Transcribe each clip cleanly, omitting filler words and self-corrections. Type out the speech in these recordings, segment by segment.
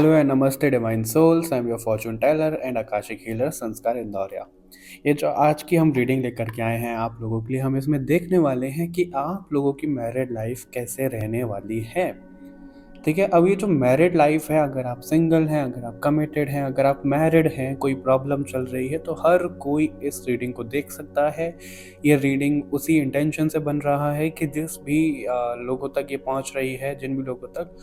Hello and Namaste Divine Souls. I'm your fortune teller and Akashic healer संस्कार इंदौरिया। ये जो आज की हम रीडिंग लेकर के आए हैं आप लोगों के लिए, हम इसमें देखने वाले हैं कि आप लोगों की मैरिड लाइफ कैसे रहने वाली है। ठीक है, अब ये जो मैरिड लाइफ है, अगर आप सिंगल हैं, अगर आप कमिटेड हैं, अगर आप मैरिड हैं, कोई प्रॉब्लम चल रही है, तो हर कोई इस रीडिंग को देख सकता है। ये रीडिंग उसी इंटेंशन से बन रहा है कि जिस भी लोगों तक ये पहुंच रही है, जिन भी लोगों तक,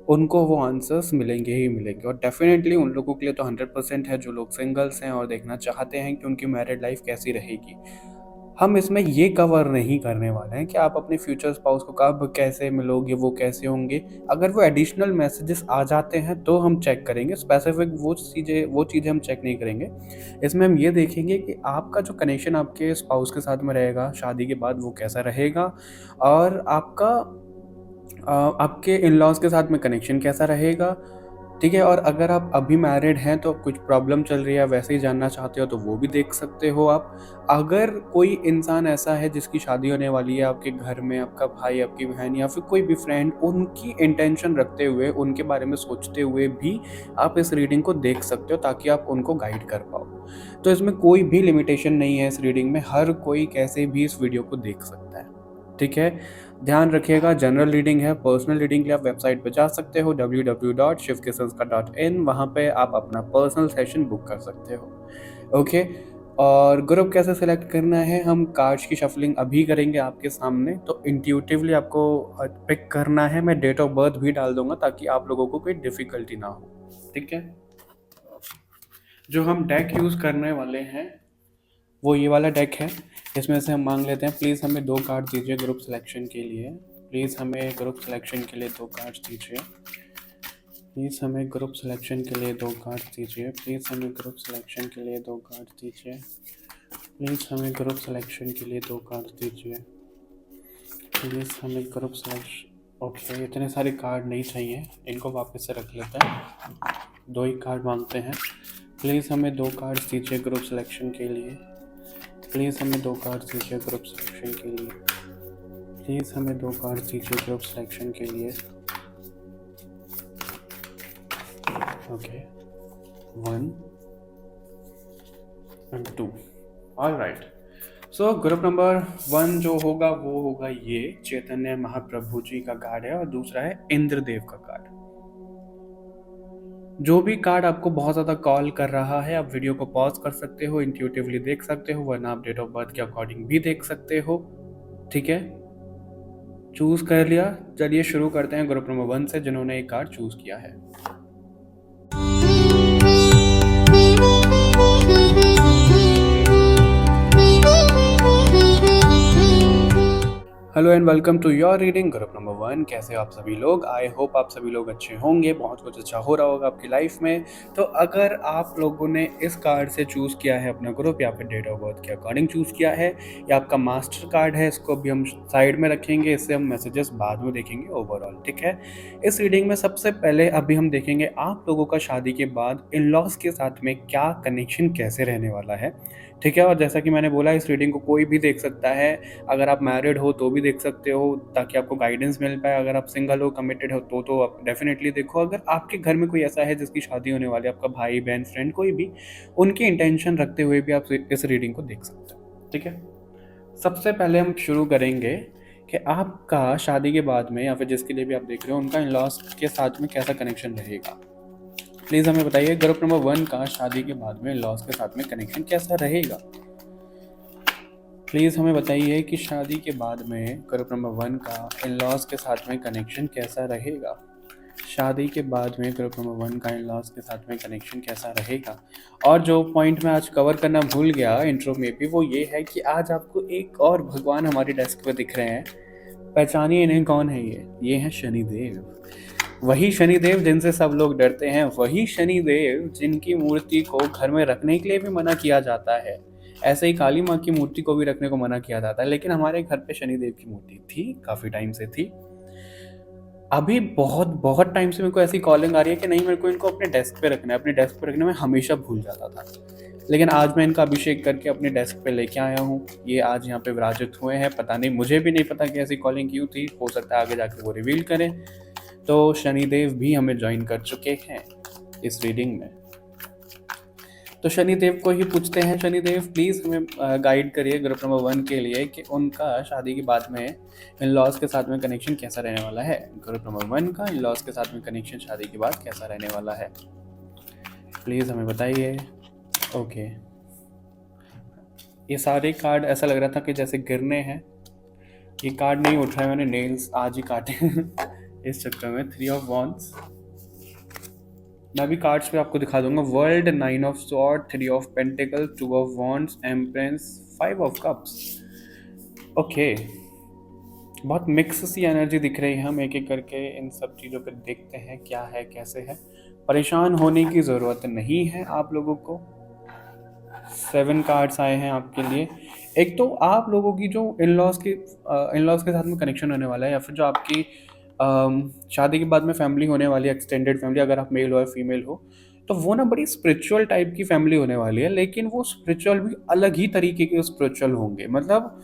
उनको वो आंसर्स मिलेंगे ही मिलेंगे। और डेफिनेटली उन लोगों के लिए तो 100% है जो लोग सिंगल्स हैं और देखना चाहते हैं कि उनकी मैरिड लाइफ कैसी रहेगी। हम इसमें ये कवर नहीं करने वाले हैं कि आप अपने फ्यूचर स्पाउस को कब कैसे मिलोगे, वो कैसे होंगे। अगर वो एडिशनल मैसेजेस आ जाते हैं तो हम चेक करेंगे, स्पेसिफिक वो चीज़ें हम चेक नहीं करेंगे। इसमें हम ये देखेंगे कि आपका जो कनेक्शन आपके स्पाउस के साथ में रहेगा शादी के बाद, वो कैसा रहेगा, और आपके इन लॉज के साथ में कनेक्शन कैसा रहेगा। ठीक है, और अगर आप अभी मैरिड हैं तो कुछ प्रॉब्लम चल रही है, वैसे ही जानना चाहते हो, तो वो भी देख सकते हो आप। अगर कोई इंसान ऐसा है जिसकी शादी होने वाली है आपके घर में, आपका भाई, आपकी बहन या फिर कोई भी फ्रेंड, उनकी इंटेंशन रखते हुए, उनके बारे में सोचते हुए भी आप इस रीडिंग को देख सकते हो, ताकि आप उनको गाइड कर पाओ। तो इसमें कोई भी लिमिटेशन नहीं है। इस रीडिंग में हर कोई कैसे भी इस वीडियो को देख सकता है। ठीक है, ध्यान रखिएगा, जनरल रीडिंग है। पर्सनल रीडिंग के लिए आप वेबसाइट पे जा सकते हो www.shivkesanskar.in। वहाँ पे आप अपना पर्सनल सेशन बुक कर सकते हो। ओके, और ग्रुप कैसे सेलेक्ट करना है, हम कार्ड्स की शफलिंग अभी करेंगे आपके सामने, तो इंट्यूटिवली आपको पिक करना है। मैं डेट ऑफ बर्थ भी डाल दूंगा ताकि आप लोगों को कोई डिफ़िकल्टी ना हो। ठीक है, जो हम डेक यूज़ करने वाले हैं वो ये वाला डेक है। इसमें से हम मांग लेते हैं, प्लीज़ हमें 2 कार्ड दीजिए ग्रुप सिलेक्शन के लिए। प्लीज़ हमें ग्रुप सिलेक्शन के लिए 2 कार्ड्स दीजिए। प्लीज़ हमें ग्रुप सिलेक्शन के लिए 2 कार्ड्स दीजिए। प्लीज़ हमें ग्रुप सिलेक्शन के लिए 2 कार्ड्स दीजिए। प्लीज़ हमें ग्रुप सिलेक्शन के लिए 2 कार्ड्स दीजिए। प्लीज़ हमें ग्रुप सिलेक्शन। ओके, इतने सारे कार्ड नहीं चाहिए, इनको वापस से रख लेते हैं। 2 ही कार्ड मांगते हैं। प्लीज़ हमें 2 कार्ड्स दीजिए ग्रुप सिलेक्शन के लिए। प्लीज़ हमें 2 कार्ड्स दीजिए ग्रुप सिलेक्शन के लिए। प्लीज़ हमें 2 कार्ड्स दीजिए ग्रुप सिलेक्शन के लिए। Okay, 1 and 2। Alright, so group number 1 जो होगा वो होगा ये चैतन्य महाप्रभु जी का कार्ड है, और दूसरा है इंद्रदेव का कार्ड। जो भी कार्ड आपको बहुत ज़्यादा कॉल कर रहा है, आप वीडियो को पॉज कर सकते हो, इंट्यूटिवली देख सकते हो, वरना आप डेट ऑफ बर्थ के अकॉर्डिंग भी देख सकते हो। ठीक है, चूज़ कर लिया। चलिए शुरू करते हैं ग्रुप नंबर 1 से, जिन्होंने एक कार्ड चूज़ किया है। Hello and welcome to your reading group number 1। कैसे हो आप सभी लोग? आई होप आप सभी लोग अच्छे होंगे, बहुत कुछ अच्छा हो रहा होगा आपकी लाइफ में। तो अगर आप लोगों ने इस कार्ड से चूज़ किया है अपना ग्रुप, या फिर डेट ऑफ बर्थ के अकॉर्डिंग चूज़ किया है, या आपका मास्टर कार्ड है, इसको भी हम साइड में रखेंगे, इससे हम मैसेजेस बाद में देखेंगे ओवरऑल। ठीक है, इस रीडिंग में सबसे पहले अभी हम देखेंगे आप लोगों का शादी के बाद इन लॉज के साथ में क्या कनेक्शन कैसे रहने वाला है। ठीक है, और जैसा कि मैंने बोला, इस रीडिंग को कोई भी देख सकता है। अगर आप मैरिड हो तो भी देख सकते हो, ताकि आपको गाइडेंस मिल पाए। अगर आप सिंगल हो, कमिटेड हो, तो आप डेफिनेटली देखो। अगर आपके घर में कोई ऐसा है जिसकी शादी होने वाली है, आपका भाई बहन फ्रेंड कोई भी, उनकी इंटेंशन रखते हुए भी आप इस रीडिंग को देख सकते हो। ठीक है, सबसे पहले हम शुरू करेंगे कि आपका शादी के बाद में, या फिर जिसके लिए भी आप देख रहे हो, उनका इन लॉज के साथ में कैसा कनेक्शन रहेगा। प्लीज़ हमें बताइए, ग्रुप नंबर 1 का शादी के बाद में लॉस के साथ में कनेक्शन कैसा रहेगा। प्लीज़ हमें बताइए कि शादी के बाद में ग्रुप नंबर 1 का इन लॉस के साथ में कनेक्शन कैसा रहेगा। शादी के बाद में ग्रुप नंबर 1 का इन लॉस के साथ में कनेक्शन कैसा रहेगा। और जो पॉइंट मैं आज कवर करना भूल गया इंट्रो में भी, वो ये है कि आज आपको एक और भगवान हमारी डेस्क पे दिख रहे हैं। पहचानिए इन्हें, कौन है ये हैं शनिदेव। वही शनिदेव जिनसे सब लोग डरते हैं, वही शनिदेव जिनकी मूर्ति को घर में रखने के लिए भी मना किया जाता है। ऐसे ही काली माँ की मूर्ति को भी रखने को मना किया जाता है, लेकिन हमारे घर पे शनिदेव की मूर्ति थी, काफ़ी टाइम से थी। अभी बहुत बहुत टाइम से मेरे को ऐसी कॉलिंग आ रही है कि नहीं, मेरे को इनको अपने डेस्क पे रखना है। अपने डेस्क पे रखने में हमेशा भूल जाता था, लेकिन आज मैं इनका अभिषेक करके अपने डेस्क पे लेके आया हूँ। ये आज यहाँ पे विराजित हुए हैं। पता नहीं, मुझे भी नहीं पता कि ऐसी कॉलिंग क्यों थी, हो सकता है आगे जाके वो रिवील करें। तो शनिदेव भी हमें ज्वाइन कर चुके हैं। इस रीडिंग में। तो शनिदेव को ही पूछते हैं, शनिदेव प्लीज़ हमें गाइड करिए ग्रुप नंबर 1 के लिए कि उनका शादी के बाद में इन लॉज के साथ में कनेक्शन कैसा रहने वाला है। ग्रुप नंबर 1 का इन लॉज के साथ में कनेक्शन शादी के बाद कैसा रहने वाला है, प्लीज़ हमें बताइए। ओके, ये सारे कार्ड ऐसा लग रहा था कि जैसे गिरने हैं। ये कार्ड नहीं उठ रहा है, मैंने नेल्स आज ही काटे इस चक्कर में। 3 ऑफ वॉन्ड्स, मैं भी कार्ड्स पे आपको दिखा दूंगा। World, 9 of sword, 3 of pentacle, 2 of wands, empress, 5 of cups. Okay, बहुत मिक्स सी एनर्जी दिख रही है। हम एक एक करके इन सब चीज़ों पे देखते हैं क्या है कैसे है। परेशान होने की ज़रूरत नहीं है आप लोगों को। 7 कार्ड्स आए हैं आपके लिए। एक तो आप लोगों की जो इन-लॉज़ के साथ में कनेक्शन होने वाला है, या फिर जो आपकी शादी के बाद में फैमिली होने वाली है, एक्सटेंडेड फैमिली, अगर आप मेल हो या फीमेल हो, तो वो ना बड़ी स्पिरिचुअल टाइप की फैमिली होने वाली है। लेकिन वो स्पिरिचुअल भी अलग ही तरीके के स्पिरिचुअल होंगे। मतलब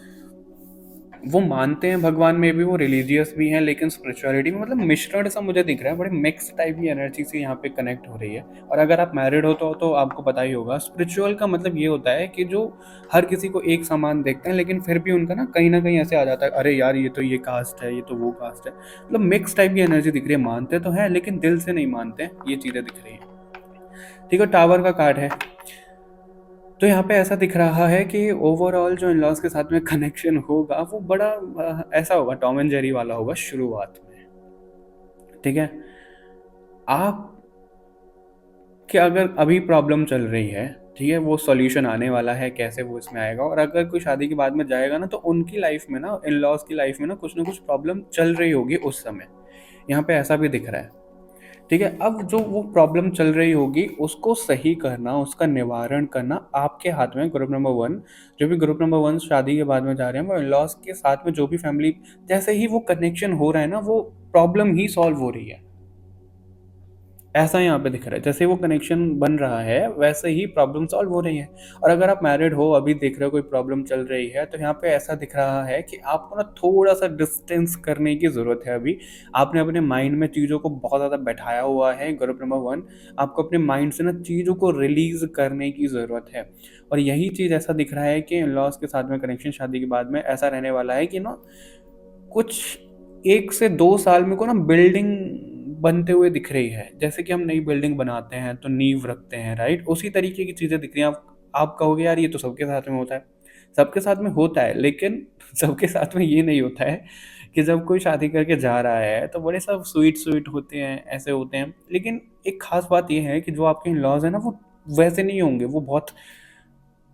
वो मानते हैं भगवान में भी, वो रिलीजियस भी हैं, लेकिन स्पिरिचुअलिटी में मतलब मिश्रण सा मुझे दिख रहा है। बड़े मिक्स टाइप की एनर्जी से यहाँ पे कनेक्ट हो रही है। और अगर आप मैरिड हो तो आपको पता ही होगा, स्पिरिचुअल का मतलब ये होता है कि जो हर किसी को एक समान देखते हैं, लेकिन फिर भी उनका ना कहीं ऐसे आ जाता है, अरे यार ये तो ये कास्ट है, ये तो वो कास्ट है। मतलब मिक्स टाइप की एनर्जी दिख रही है। मानते तो हैं लेकिन दिल से नहीं मानते, ये चीज़ें दिख रही हैं। ठीक है, टावर का कार्ड है। तो यहाँ पे ऐसा दिख रहा है कि ओवरऑल जो इन-लॉज़ के साथ में कनेक्शन होगा वो बड़ा ऐसा होगा, टॉम एंड जेरी वाला होगा शुरुआत में। ठीक है, आप कि अगर अभी प्रॉब्लम चल रही है, ठीक है, वो सॉल्यूशन आने वाला है, कैसे वो इसमें आएगा। और अगर कोई शादी के बाद में जाएगा ना, तो उनकी लाइफ में ना, इन-लॉज़ की लाइफ में ना कुछ प्रॉब्लम चल रही होगी उस समय। यहाँ पे ऐसा भी दिख रहा है। ठीक है, अब जो वो प्रॉब्लम चल रही होगी उसको सही करना, उसका निवारण करना आपके हाथ में। ग्रुप नंबर 1, जो भी ग्रुप नंबर 1 शादी के बाद में जा रहे हैं, वो इन-लॉज़ के साथ में जो भी फैमिली, जैसे ही वो कनेक्शन हो रहा है ना, वो प्रॉब्लम ही सॉल्व हो रही है। ऐसा यहाँ पे दिख रहा है, जैसे वो कनेक्शन बन रहा है वैसे ही प्रॉब्लम सॉल्व हो रही है। और अगर आप मैरिड हो, अभी देख रहे हो कोई प्रॉब्लम चल रही है, तो यहाँ पे ऐसा दिख रहा है कि आपको ना थोड़ा सा डिस्टेंस करने की ज़रूरत है। अभी आपने अपने माइंड में चीज़ों को बहुत ज़्यादा बैठाया हुआ है। ग्रुप नंबर 1, आपको अपने माइंड से ना चीज़ों को रिलीज़ करने की ज़रूरत है। और यही चीज़ ऐसा दिख रहा है कि इन-लॉज़ के साथ में कनेक्शन शादी के बाद में ऐसा रहने वाला है कि ना कुछ 1 से 2 साल में को ना बिल्डिंग बनते हुए दिख रही है। जैसे कि हम नई बिल्डिंग बनाते हैं तो नींव रखते हैं, राइट? उसी तरीके की चीज़ें दिख रही हैं। आप कहोगे यार ये तो सबके साथ में होता है। सबके साथ में होता है, लेकिन सबके साथ में ये नहीं होता है कि जब कोई शादी करके जा रहा है तो बड़े सब स्वीट-स्वीट होते हैं, ऐसे होते हैं। लेकिन एक ख़ास बात ये है कि जो आपके इन-लॉज़ हैं ना, वो वैसे नहीं होंगे। वो बहुत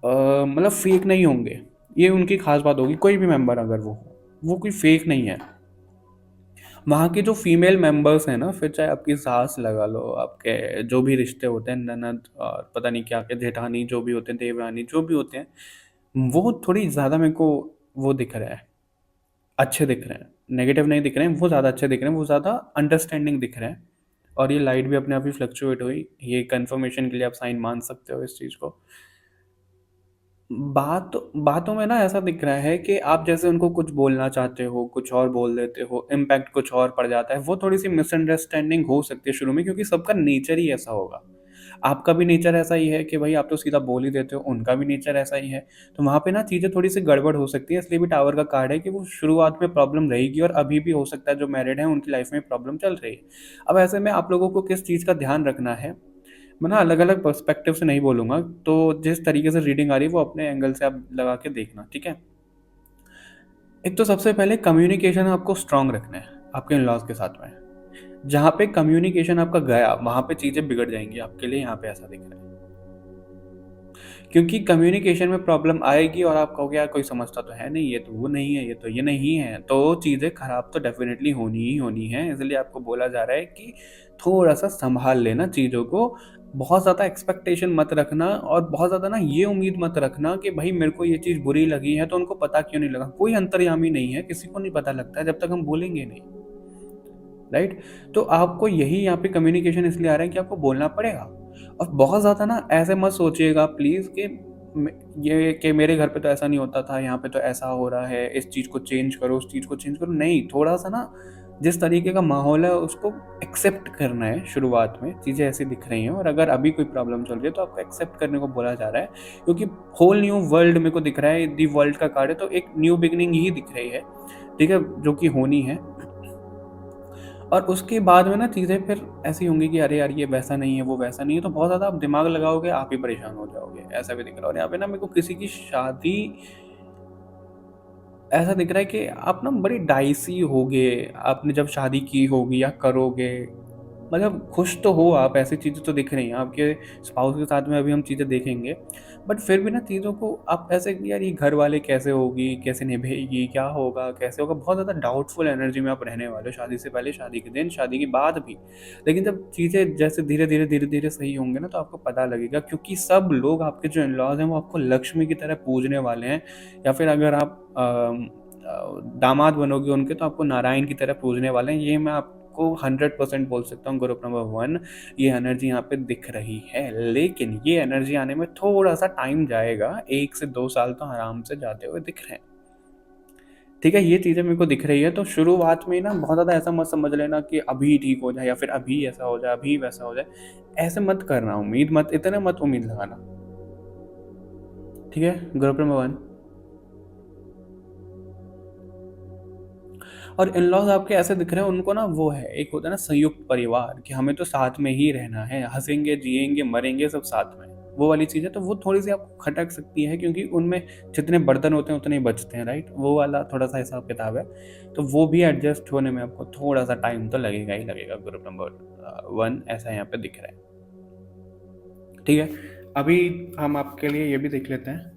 मतलब फ़ेक नहीं होंगे। ये उनकी ख़ास बात होगी। कोई भी मेंबर अगर वो कोई फ़ेक नहीं है। वहाँ के जो फीमेल मेंबर्स हैं ना, फिर चाहे आपकी सास लगा लो, आपके जो भी रिश्ते होते हैं, ननद और पता नहीं क्या क्या, जेठानी जो भी होते हैं, देवरानी जो भी होते हैं, वो थोड़ी ज़्यादा मेरे को वो दिख रहा है, अच्छे दिख रहे हैं। नेगेटिव नहीं दिख रहे हैं, वो ज़्यादा अच्छे दिख रहे हैं, वो ज़्यादा अंडरस्टैंडिंग दिख रहे हैं। और ये लाइट भी अपने आप ही फ्लक्चुएट हुई। ये कंफर्मेशन के लिए आप साइन मान सकते हो इस चीज़ को। बातों में ना ऐसा दिख रहा है कि आप जैसे उनको कुछ बोलना चाहते हो, कुछ और बोल देते हो, इम्पैक्ट कुछ और पड़ जाता है। वो थोड़ी-सी मिसअंडरस्टैंडिंग हो सकती है शुरू में, क्योंकि सबका नेचर ही ऐसा होगा। आपका भी नेचर ऐसा ही है कि भई आप तो सीधा बोल ही देते हो, उनका भी नेचर ऐसा ही है। तो वहाँ पे ना चीज़ें थोड़ी-सी गड़बड़ हो सकती है, इसलिए भी टावर का कार्ड है कि वो शुरुआत में प्रॉब्लम रहेगी और अभी भी हो सकता है जो मैरिड हैं उनकी लाइफ़ में प्रॉब्लम चल रही है। अब ऐसे में आप लोगों को किस चीज़ का ध्यान रखना है, मैं ना अलग-अलग पर्सपेक्टिव से नहीं बोलूँगा, तो जिस तरीके से रीडिंग आ रही है वो अपने एंगल से आप लगा के देखना, ठीक है? एक तो सबसे पहले कम्युनिकेशन आपको स्ट्रॉन्ग रखना है आपके इन-लॉज़ के साथ में। जहाँ पे कम्युनिकेशन आपका गया, वहाँ पे चीज़ें बिगड़ जाएँगी आपके लिए, यहाँ पे ऐसा दिख रहा है। क्योंकि कम्युनिकेशन में प्रॉब्लम आएगी और आप कहोगे यार कोई समझता तो है नहीं, ये तो वो नहीं है, ये तो ये नहीं है, तो चीज़ें खराब तो डेफ़िनेटली होनी ही होनी है। इसलिए आपको बोला जा रहा है कि थोड़ा-सा सँभाल लेना चीज़ों को। बहुत ज़्यादा एक्सपेक्टेशन मत रखना और बहुत ज़्यादा ना ये उम्मीद मत रखना कि भई मेरे को ये चीज़ बुरी लगी है तो उनको पता क्यों नहीं लगा। कोई अंतर्यामी नहीं है, किसी को नहीं पता लगता है जब तक हम बोलेंगे नहीं, राइट? तो आपको यही यहाँ पे कम्युनिकेशन इसलिए आ रहा है कि आपको बोलना पड़ेगा। और बहुत ज़्यादा ना ऐसे मत सोचिएगा प्लीज़ कि ये कि मेरे घर पे तो ऐसा नहीं होता था, यहाँ पे तो ऐसा हो रहा है, इस चीज़ को चेंज करो, उस चीज़ को चेंज करो। नहीं, थोड़ा-सा ना जिस तरीके का माहौल है उसको एक्सेप्ट करना है। शुरुआत में चीज़ें ऐसी दिख रही हैं और अगर अभी कोई प्रॉब्लम चल रही है तो आपको एक्सेप्ट करने को बोला जा रहा है, क्योंकि होल न्यू वर्ल्ड मेरे को दिख रहा है, दी वर्ल्ड का कार्ड है, तो एक न्यू बिगनिंग ही दिख रही है, ठीक है, जो कि होनी है। और उसके बाद में ना चीज़ें फिर ऐसी होंगी कि अरे यार ये वैसा नहीं है, वो वैसा नहीं है, तो बहुत ज़्यादा आप दिमाग लगाओगे, आप ही परेशान हो जाओगे, ऐसा भी दिख रहा है। और यहाँ पे ना मेरे को किसी की शादी ऐसा दिख रहा है कि आप ना बड़ी डाइसी होगे, आपने जब शादी की होगी या करोगे, मतलब खुश तो हो आप, ऐसी चीज़ें तो दिख रही हैं आपके स्पाउस के साथ में, अभी हम चीज़ें देखेंगे। बट फिर भी ना चीज़ों को आप ऐसे कि यार ये घर वाले कैसे होगी, कैसे निभेगी, क्या होगा, कैसे होगा, बहुत ज़्यादा डाउटफुल एनर्जी में आप रहने वाले हो, शादी से पहले, शादी के दिन, शादी के बाद भी। लेकिन जब चीज़ें जैसे धीरे-धीरे सही होंगे ना, तो आपको पता लगेगा, क्योंकि सब लोग आपके जो इन-लॉज़ हैं वो आपको लक्ष्मी की तरह पूजने वाले हैं, या फिर अगर आप दामाद बनोगे उनके तो आपको नारायण की तरह पूजने वाले हैं। ये मैं आपको 100% बोल सकता हूँ ग्रुप नंबर 1, ये एनर्जी यहाँ पे दिख रही है। लेकिन ये एनर्जी आने में थोड़ा-सा टाइम जाएगा, 1 से 2 साल तो आराम से जाते हुए दिख रहे हैं। ठीक है, ये चीज़ें मेरे को दिख रही है, तो शुरुआत में ना बहुत ज़्यादा ऐसा मत समझ लेना कि अभी ठीक हो जाए या फिर अभी ऐसा हो जाए, अभी वैसा हो जाए। ऐसे मत करना, उम्मीद मत, इतने मत उम्मीद लगाना। ठीक है, ग्रुप नंबर 1। और इन-लॉज़ आपके ऐसे दिख रहे हैं, उनको ना वो है, एक होता है ना संयुक्त परिवार, कि हमें तो साथ में ही रहना है, हँसेंगे, जिएँगे, मरेंगे सब साथ में। वो वाली चीज़ें तो वो थोड़ी-सी आपको खटक सकती है, क्योंकि उनमें जितने बर्तन होते हैं उतने ही बचते हैं, राइट? वो वाला थोड़ा-सा हिसाब-किताब है। तो वो भी एडजस्ट होने में आपको थोड़ा-सा टाइम तो लगेगा ही लगेगा, ग्रुप नंबर 1 ऐसा यहाँ पे दिख रहा है। ठीक है? अभी हम आपके लिए ये भी देख लेते हैं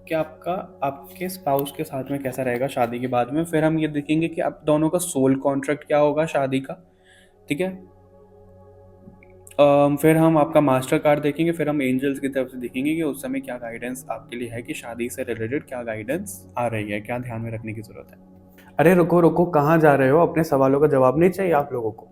कि आपका आपके स्पाउस के साथ में कैसा रहेगा शादी के बाद में। फिर हम ये देखेंगे कि आप दोनों का सोल कॉन्ट्रैक्ट क्या होगा शादी का, ठीक है? फिर हम आपका मास्टर कार्ड देखेंगे, फिर हम एंजल्स की तरफ से देखेंगे कि उस समय क्या गाइडेंस आपके लिए है, कि शादी से रिलेटेड क्या गाइडेंस आ रही है, क्या ध्यान में रखने की ज़रूरत है। अरे रुको, रुको, कहाँ जा रहे हो? अपने सवालों का जवाब नहीं चाहिए आप लोगों को?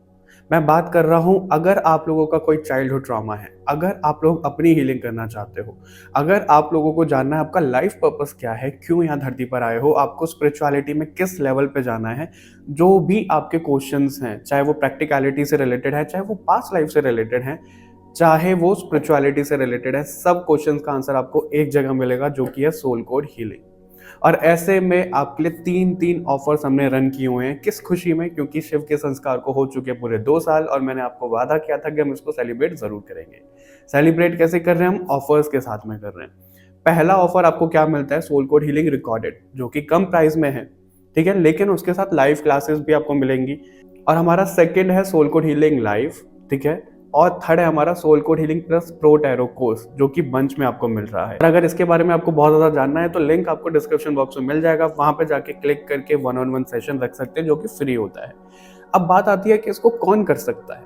मैं बात कर रहा हूँ, अगर आप लोगों का कोई चाइल्डहुड ट्रॉमा है, अगर आप लोग अपनी हीलिंग करना चाहते हो, अगर आप लोगों को जानना है आपका लाइफ पर्पस क्या है, क्यों यहाँ धरती पर आए हो, आपको स्पिरिचुअलिटी में किस लेवल पे जाना है, जो भी आपके क्वेश्चंस हैं, चाहे वो प्रैक्टिकलिटी से रिलेटेड है, चाहे वो पास्ट लाइफ से रिलेटेड है, चाहे वो स्पिरिचुअलिटी से रिलेटेड है, सब क्वेश्चंस का आंसर आपको एक जगह मिलेगा, जो कि है सोल कोड हीलिंग। और ऐसे में आपके लिए 3-3 ऑफर्स हमने रन किए हुए हैं। किस खुशी में? क्योंकि शिव के संस्कार को हो चुके पूरे 2 साल और मैंने आपको वादा किया था कि हम इसको सेलिब्रेट ज़रूर करेंगे। सेलिब्रेट कैसे कर रहे हैं हम? ऑफर्स के साथ में कर रहे हैं। पहला ऑफर आपको क्या मिलता है? सोल कोड हीलिंग रिकॉर्डेड, जो कि कम प्राइस में है, ठीक है? लेकिन उसके साथ लाइव क्लासेस भी आपको मिलेंगी। और हमारा सेकंड है सोल कोड हीलिंग लाइव, ठीक है? और थर्ड है हमारा soul code healing plus pro tarot course, जो कि बंच में आपको मिल रहा है। और अगर इसके बारे में आपको बहुत ज़्यादा जानना है तो लिंक आपको डिस्क्रिप्शन बॉक्स में मिल जाएगा, वहाँ पे जाके क्लिक करके 1-on-1 सेशन रख सकते हैं, जो कि फ्री होता है। अब बात आती है कि इसको कौन कर सकता है?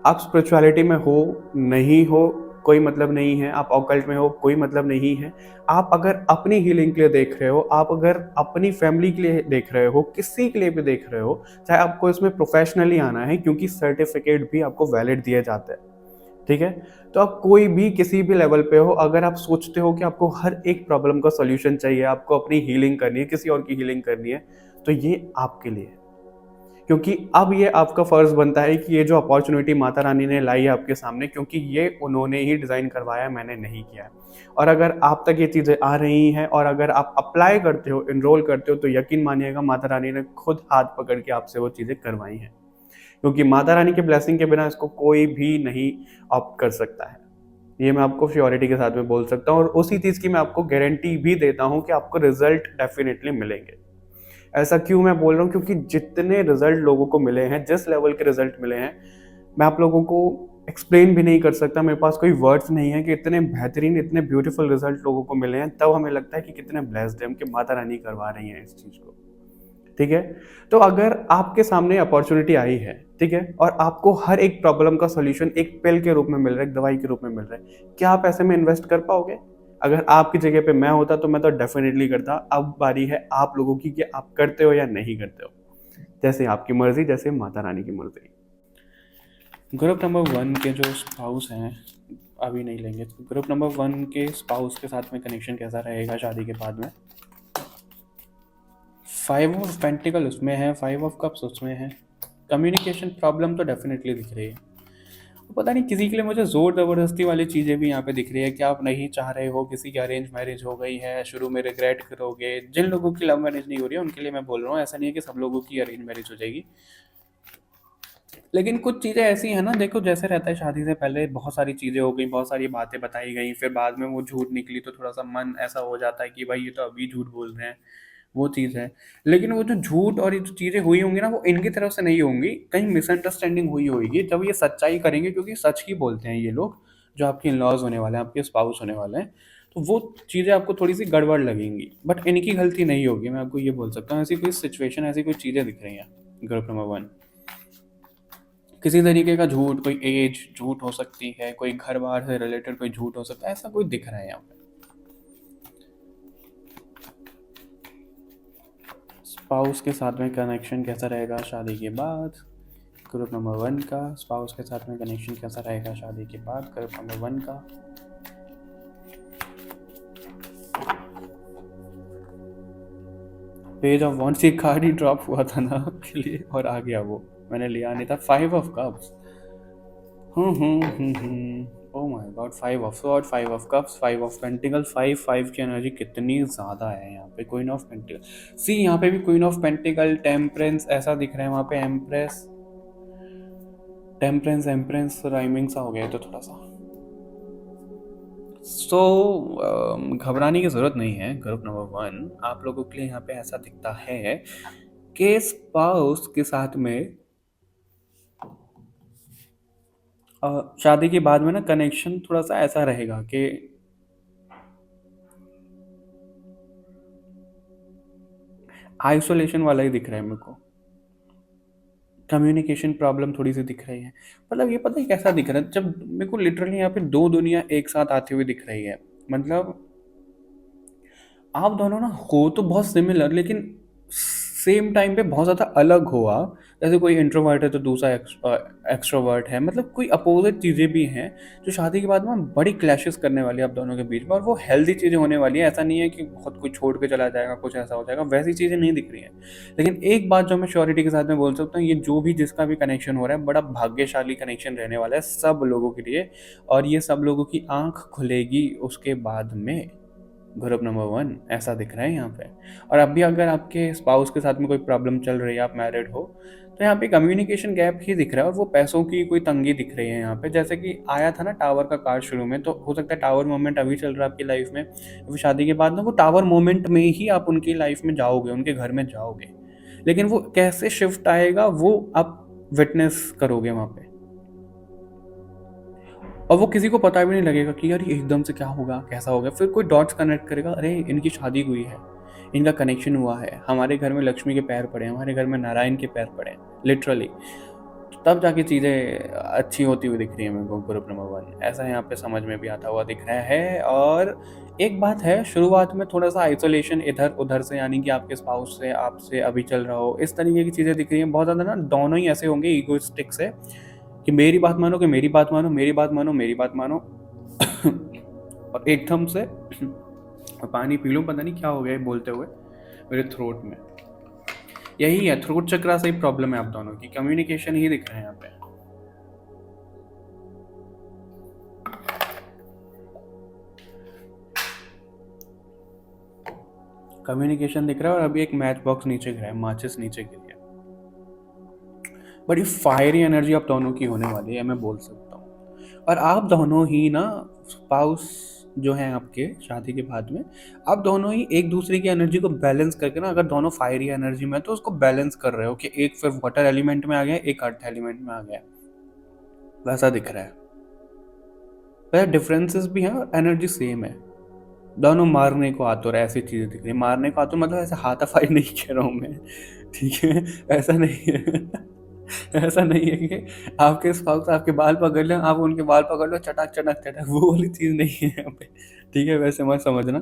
आप स्पिरिचुअलिटी में हो, नहीं हो, कोई मतलब नहीं है, आप ऑकल्ट में हो, कोई मतलब नहीं है। आप अगर अपनी हीलिंग के लिए देख रहे हो, आप अगर अपनी फैमिली के लिए देख रहे हो, किसी के लिए भी देख रहे हो, चाहे आपको इसमें प्रोफेशनली आना है, क्योंकि सर्टिफिकेट भी आपको वैलिड दिए जाते हैं, ठीक है? तो आप कोई भी किसी भी लेवल पे हो, अगर आप सोचते हो कि आपको हर एक प्रॉब्लम का सॉल्यूशन चाहिए, आपको अपनी हीलिंग करनी है, किसी और की हीलिंग करनी है, तो ये आपके लिए है। क्योंकि अब ये आपका फ़र्ज़ बनता है कि ये जो अपॉर्च्युनिटी माता रानी ने लाई है आपके सामने, क्योंकि ये उन्होंने ही डिज़ाइन करवाया है, मैंने नहीं किया है। और अगर आप तक ये चीज़ें आ रही हैं और अगर आप अप्लाई करते हो, एनरोल करते हो, तो यकीन मानिएगा माता रानी ने खुद हाथ पकड़ के आपसे वो चीज़ें करवाई हैं। क्योंकि माता रानी की ब्लेसिंग के बिना इसको कोई भी नहीं ऑप्ट कर सकता है। ये मैं आपको श्योरिटी के साथ में बोल सकता हूँ और उसी चीज़ की मैं आपको गारंटी भी देता हूँ कि आपको रिज़ल्ट डेफ़िनिटली मिलेंगे। ऐसा क्यों मैं बोल रहा हूँ? क्योंकि जितने रिज़ल्ट लोगों को मिले हैं, जिस लेवल के रिज़ल्ट मिले हैं, मैं आप लोगों को एक्सप्लेन भी नहीं कर सकता, मेरे पास कोई वर्ड्स नहीं है कि इतने बेहतरीन, इतने ब्यूटीफुल रिज़ल्ट लोगों को मिले हैं, तब हमें लगता है कि कितने ब्लेस्ड हैं हम कि माता रानी करवा रही हैं इस चीज़ को, ठीक है? तो अगर आपके सामने अपॉर्च्युनिटी आई है, ठीक है? और आपको हर एक प्रॉब्लम का सॉल्यूशन एक पिल के रूप में मिल रहा है, एक दवाई के रूप में मिल रहा है, क्या आप ऐसे में इन्वेस्ट कर पाओगे? अगर आपकी जगह पे मैं होता तो मैं तो डेफ़िनिटली करता। अब बारी है आप लोगों की कि आप करते हो या नहीं करते हो। जैसे आपकी मर्ज़ी, जैसे माता रानी की मर्ज़ी। ग्रुप नंबर 1 के जो स्पाउस हैं, अभी नहीं लेंगे। ग्रुप नंबर 1 के स्पाउस के साथ में कनेक्शन कैसा रहेगा शादी के बाद में? 5 ऑफ पेंटिकल उसमें है, 5 ऑफ कप्स उसमें है, कम्युनिकेशन प्रॉब्लम तो डेफिनेटली दिख रही है। पता नहीं किसी के लिए मुझे ज़ोर ज़बरदस्ती वाली चीज़ें भी यहाँ पे दिख रही है कि आप नहीं चाह रहे हो, किसी की अरेंज मैरिज हो गई है, शुरू में रिग्रेट करोगे। जिन लोगों की लव मैरिज नहीं हो रही है उनके लिए मैं बोल रहा हूँ, ऐसा नहीं है कि सब लोगों की अरेंज मैरिज हो जाएगी। लेकिन कुछ चीज़ें ऐसी हैं ना, देखो जैसे रहता है शादी से पहले बहुत सारी चीज़ें हो गई, बहुत सारी बातें बताई गई, फिर बाद में वो झूठ निकली तो थोड़ा सा मन ऐसा हो जाता है कि भाई ये तो अभी झूठ बोल रहे हैं, वो चीज़ है। लेकिन वो जो झूठ और ये जो चीज़ें हुई होंगी ना, वो इनकी तरफ से नहीं होंगी, कहीं मिसअंडरस्टैंडिंग हुई होगी जब ये सच्चाई करेंगे, क्योंकि सच ही बोलते हैं ये लोग, जो आपके इन लॉज होने वाले हैं, आपके स्पाउस होने वाले हैं। तो वो चीज़ें आपको थोड़ी सी गड़बड़ लगेंगी, बट इनकी गलती नहीं होगी, मैं आपको ये बोल सकता हूँ। ऐसी कोई सिचुएशन, ऐसी कोई चीज़ें दिख रही हैं ग्रुप नंबर वन। किसी तरीके का झूठ, कोई एज झूठ हो सकती है, कोई घर बार से रिलेटेड कोई झूठ हो सकता है, ऐसा कोई दिख रहा है यहाँ पे। स्पाउस के साथ में कनेक्शन कैसा रहेगा शादी के बाद? ग्रुप नंबर वन का स्पाउस के साथ में कनेक्शन कैसा रहेगा शादी के बाद? ग्रुप नंबर वन का पेज ऑफ वॉन्ट्स, ये कार्ड ही ड्रॉप हुआ था ना आपके लिए और आ गया वो, मैंने लिया नहीं था। Five of cups, oh my God, five of sword, five of cups, five of pentacle, five five की एनर्जी कितनी ज़्यादा है यहाँ पे। क्वीन ऑफ पेंटिकल, सी यहाँ पे भी क्वीन ऑफ पेंटिकल, टेम्परेंस ऐसा दिख रहा है वहाँ पे, एम्प्रेस, टेम्परेंस एम्प्रेंस राइमिंग सा हो गया है तो थोड़ा सा। सो घबराने की ज़रूरत नहीं है ग्रुप नंबर वन, आप लोगों के लिए यहाँ पे ऐसा दिखता है कि स्पाउस के साथ में शादी के बाद में ना कनेक्शन थोड़ा सा ऐसा रहेगा कि आइसोलेशन वाला ही दिख रहा है मेरे को। कम्युनिकेशन प्रॉब्लम थोड़ी सी दिख रही है, मतलब ये पता है कैसा दिख रहा है, जब मेरे को लिटरली यहाँ पे दो दुनिया एक साथ आती हुई दिख रही है। मतलब आप दोनों ना हो तो बहुत सिमिलर, लेकिन सेम टाइम पे बहुत ज़्यादा अलग हो आप। जैसे कोई इंट्रोवर्ट है तो दूसरा एक्सट्रोवर्ट है, मतलब कोई अपोजिट चीज़ें भी हैं जो शादी के बाद में बड़ी क्लैशेस करने वाली है आप दोनों के बीच में, और वो हेल्दी चीज़ें होने वाली है। ऐसा नहीं है कि बहुत कोई छोड़ के चला जाएगा, कुछ ऐसा हो जाएगा, वैसी चीज़ें नहीं दिख रही हैं। लेकिन एक बात जो मैं श्योरिटी के साथ में बोल सकता हूँ, ये जो भी जिसका भी कनेक्शन हो रहा है, बड़ा भाग्यशाली कनेक्शन रहने वाला है सब लोगों के लिए, और ये सब लोगों की आँख खुलेगी उसके बाद में। ग्रुप नंबर वन ऐसा दिख रहा है यहाँ पे। और अभी अगर आपके स्पाउस के साथ में कोई प्रॉब्लम चल रही है, आप मैरिड हो, तो यहाँ पे कम्युनिकेशन गैप ही दिख रहा है, और वो पैसों की कोई तंगी दिख रही है यहाँ पे। जैसे कि आया था ना टावर का कार्ड शुरू में, तो हो सकता है टावर मोमेंट अभी चल रहा है आपकी लाइफ में, फिर शादी के बाद ना वो टावर मोमेंट में ही आप उनकी लाइफ में जाओगे, उनके घर में जाओगे। लेकिन वो कैसे शिफ्ट आएगा वो आप विटनेस करोगे वहाँ पे, और वो किसी को पता भी नहीं लगेगा कि यार ये एकदम से क्या होगा, कैसा होगा। फिर कोई डॉट्स कनेक्ट करेगा, अरे इनकी शादी हुई है, इनका कनेक्शन हुआ है, हमारे घर में लक्ष्मी के पैर पड़े हैं, हमारे घर में नारायण के पैर पड़े हैं, लिटरली। तब जाके चीज़ें अच्छी होती हुई दिख रही है मेरे को ग्रुप नंबर वन, ऐसा यहाँ पे समझ में भी आता हुआ दिख रहा है। और एक बात है, शुरुआत में थोड़ा सा आइसोलेशन इधर उधर से, यानी कि आपके स्पाउस से, आपसे अभी चल रहा हो, इस तरीके की चीज़ें दिख रही हैं बहुत ज़्यादा ना। दोनों ही ऐसे होंगे ईगोइस्टिक से कि मेरी बात मानो, कि मेरी बात मानो, मेरी बात मानो, मेरी बात मानो और एकदम से पानी पी लूँ, पता नहीं क्या हो गया है बोलते हुए मेरे थ्रोट में। यही है, थ्रोट चक्रा से ही प्रॉब्लम है आप दोनों की, कम्युनिकेशन ही दिख रहे हैं यहाँ पे। कम्युनिकेशन दिख रहा है, और अभी एक मैच बॉक्स नीचे गिरा है, माचिस नीचे गिरी है। बड़ी फायरी एनर्जी आप दोनों की होने वाली है, मैं बोल सकता हूँ। और आप दोनों ही ना, स्पाउस जो है आपके शादी के बाद में, आप दोनों ही एक दूसरे की एनर्जी को बैलेंस करके ना, अगर दोनों फायरी एनर्जी में तो उसको बैलेंस कर रहे हो कि एक फिर वाटर एलिमेंट में आ गया, एक अर्थ एलिमेंट में आ गया, वैसा दिख रहा है। वैसे डिफरेंसेस भी हैं और एनर्जी सेम है, दोनों मारने को आतुर है, ऐसी चीज़ें दिख रही है। मारने को आतुर मतलब ऐसे हाथापाई नहीं कह रहा हूँ मैं, ठीक है, ऐसा नहीं है ऐसा नहीं है कि आपके स्पाउस आपके बाल पकड़ लें, आप उनके बाल पकड़ लो, चटक चटक चटक, वो वाली चीज़ नहीं है यहाँ पे, ठीक है, वैसे मत समझना।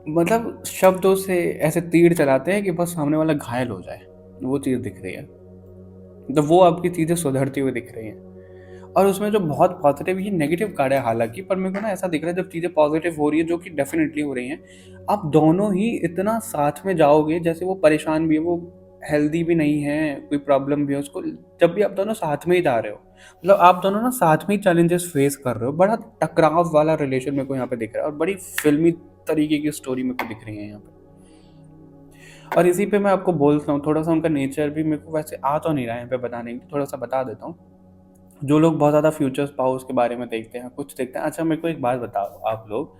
मतलब शब्दों से ऐसे तीर चलाते हैं कि बस सामने वाला घायल हो जाए, वो चीज़ दिख रही है। तो वो आपकी चीज़ें सुधरती हुई दिख रही हैं। और उसमें जो बहुत पॉजिटिव, ये नेगेटिव कार्ड है हालांकि, पर मेरे को ना ऐसा दिख रहा है जब चीज़ें पॉजिटिव हो रही है, जो कि डेफिनेटली हो रही हैं, आप दोनों ही इतना साथ में जाओगे, जैसे वो परेशान भी है, वो हेल्दी भी नहीं है, कोई प्रॉब्लम भी है उसको, जब भी आप दोनों साथ में ही जा रहे हो, मतलब आप दोनों ना साथ में ही चैलेंजेस फेस कर रहे हो, बड़ा टकराव वाला रिलेशन मेरे को यहाँ पे दिख रहा है और बड़ी फिल्मी तरीके की स्टोरी मेरे को दिख रही है यहाँ पे। और इसी पे मैं आपको बोलता हूँ, थोड़ा सा उनका नेचर भी मेरे को वैसे आ तो नहीं रहा है यहाँ पे बताने की, थोड़ा सा बता देता हूँ। जो लोग बहुत ज़्यादा फ्यूचर स्पाउस के बारे में देखते हैं, कुछ देखते हैं, अच्छा मेरे को एक बात बताओ आप लोग,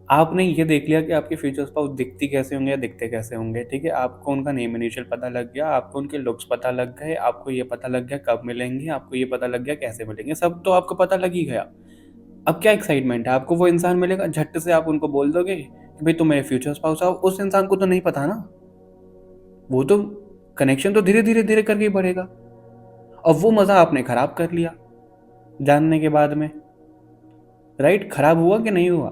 आपने ये देख लिया कि आपके फ्यूचर स्पाउस दिखती कैसे होंगे या दिखते कैसे होंगे, ठीक है, आपको उनका नेम इनिशियल पता लग गया, आपको उनके लुक्स पता लग गए, आपको ये पता लग गया कब मिलेंगे, आपको ये पता लग गया कैसे मिलेंगे, सब तो आपको पता लग ही गया। अब क्या एक्साइटमेंट है, आपको वो इंसान मिलेगा, झट से आप उनको बोल दोगे कि भाई तुम मेरे फ्यूचर स्पाउस आओ, उस इंसान को तो नहीं पता ना, वो तो कनेक्शन तो धीरे धीरे धीरे करके ही बढ़ेगा। अब वो मज़ा आपने खराब कर लिया जानने के बाद में, राइट, खराब हुआ कि नहीं हुआ।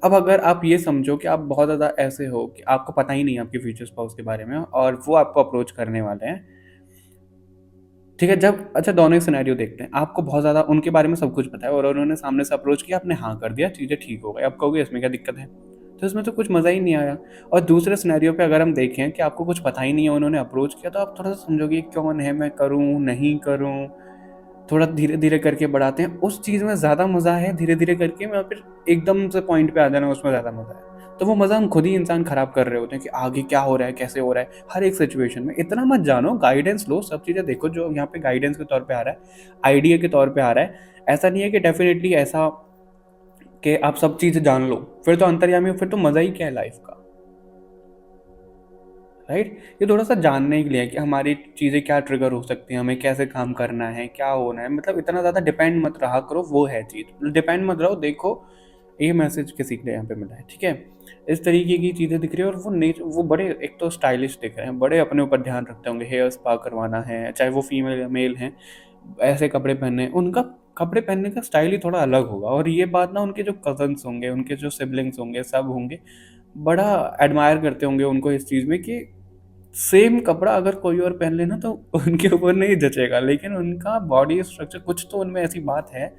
अब अगर आप ये समझो कि आप बहुत ज़्यादा ऐसे हो कि आपको पता ही नहीं है आपके फ्यूचर स्पाउस के बारे में और वो आपको अप्रोच करने वाले हैं, ठीक है, जब अच्छा दोनों ही सिनेरियो देखते हैं, आपको बहुत ज़्यादा उनके बारे में सब कुछ पता है और उन्होंने सामने से अप्रोच किया, आपने हाँ कर दिया, चीज़ें ठीक हो गई, आप कहोगे इसमें क्या दिक्कत है, तो इसमें तो कुछ मज़ा ही नहीं आया। और दूसरे सिनेरियो पे अगर हम देखें कि आपको कुछ पता ही नहीं है, उन्होंने अप्रोच किया, तो आप थोड़ा सा समझोगे कौन है, मैं करूँ नहीं करूँ, थोड़ा धीरे धीरे करके बढ़ाते हैं, उस चीज़ में ज़्यादा मज़ा है धीरे धीरे करके, मैं फिर एकदम से पॉइंट पे आ जाना उसमें ज़्यादा मज़ा है। तो वो मज़ा हम खुद ही इंसान ख़राब कर रहे होते हैं कि आगे क्या हो रहा है, कैसे हो रहा है, हर एक सिचुएशन में इतना मत जानो, गाइडेंस लो, सब चीज़ें देखो जो यहाँ पे गाइडेंस के तौर पे आ रहा है, आइडिया के तौर पे आ रहा है। ऐसा नहीं है कि डेफिनेटली ऐसा कि आप सब चीज़ें जान लो, फिर तो अंतर्यामी हो, फिर तो मज़ा ही क्या है लाइफ का, राइट। ये थोड़ा सा जानने के लिए है कि हमारी चीज़ें क्या ट्रिगर हो सकती हैं, हमें कैसे काम करना है, क्या होना है, मतलब इतना ज़्यादा डिपेंड मत रहा करो, वो है चीज़, डिपेंड मत रहो, देखो ये मैसेज किसी के लिए यहाँ पे मिला है, ठीक है, इस तरीके की चीज़ें दिख रही है। और वो बड़े एक तो स्टाइलिश दिख रहे हैं, बड़े अपने ऊपर ध्यान रखते होंगे, हेयर स्पा करवाना है, चाहे वो फीमेल या मेल हैं, ऐसे कपड़े पहनने, उनका कपड़े पहनने का स्टाइल ही थोड़ा अलग होगा। और ये बात ना उनके जो कजन्स होंगे, उनके जो सिबलिंग्स होंगे, सब होंगे, बड़ा एडमायर करते होंगे उनको इस चीज़ में कि सेम कपड़ा अगर कोई और पहन लेना तो उनके ऊपर नहीं जचेगा, लेकिन उनका बॉडी स्ट्रक्चर, कुछ तो उनमें ऐसी बात है,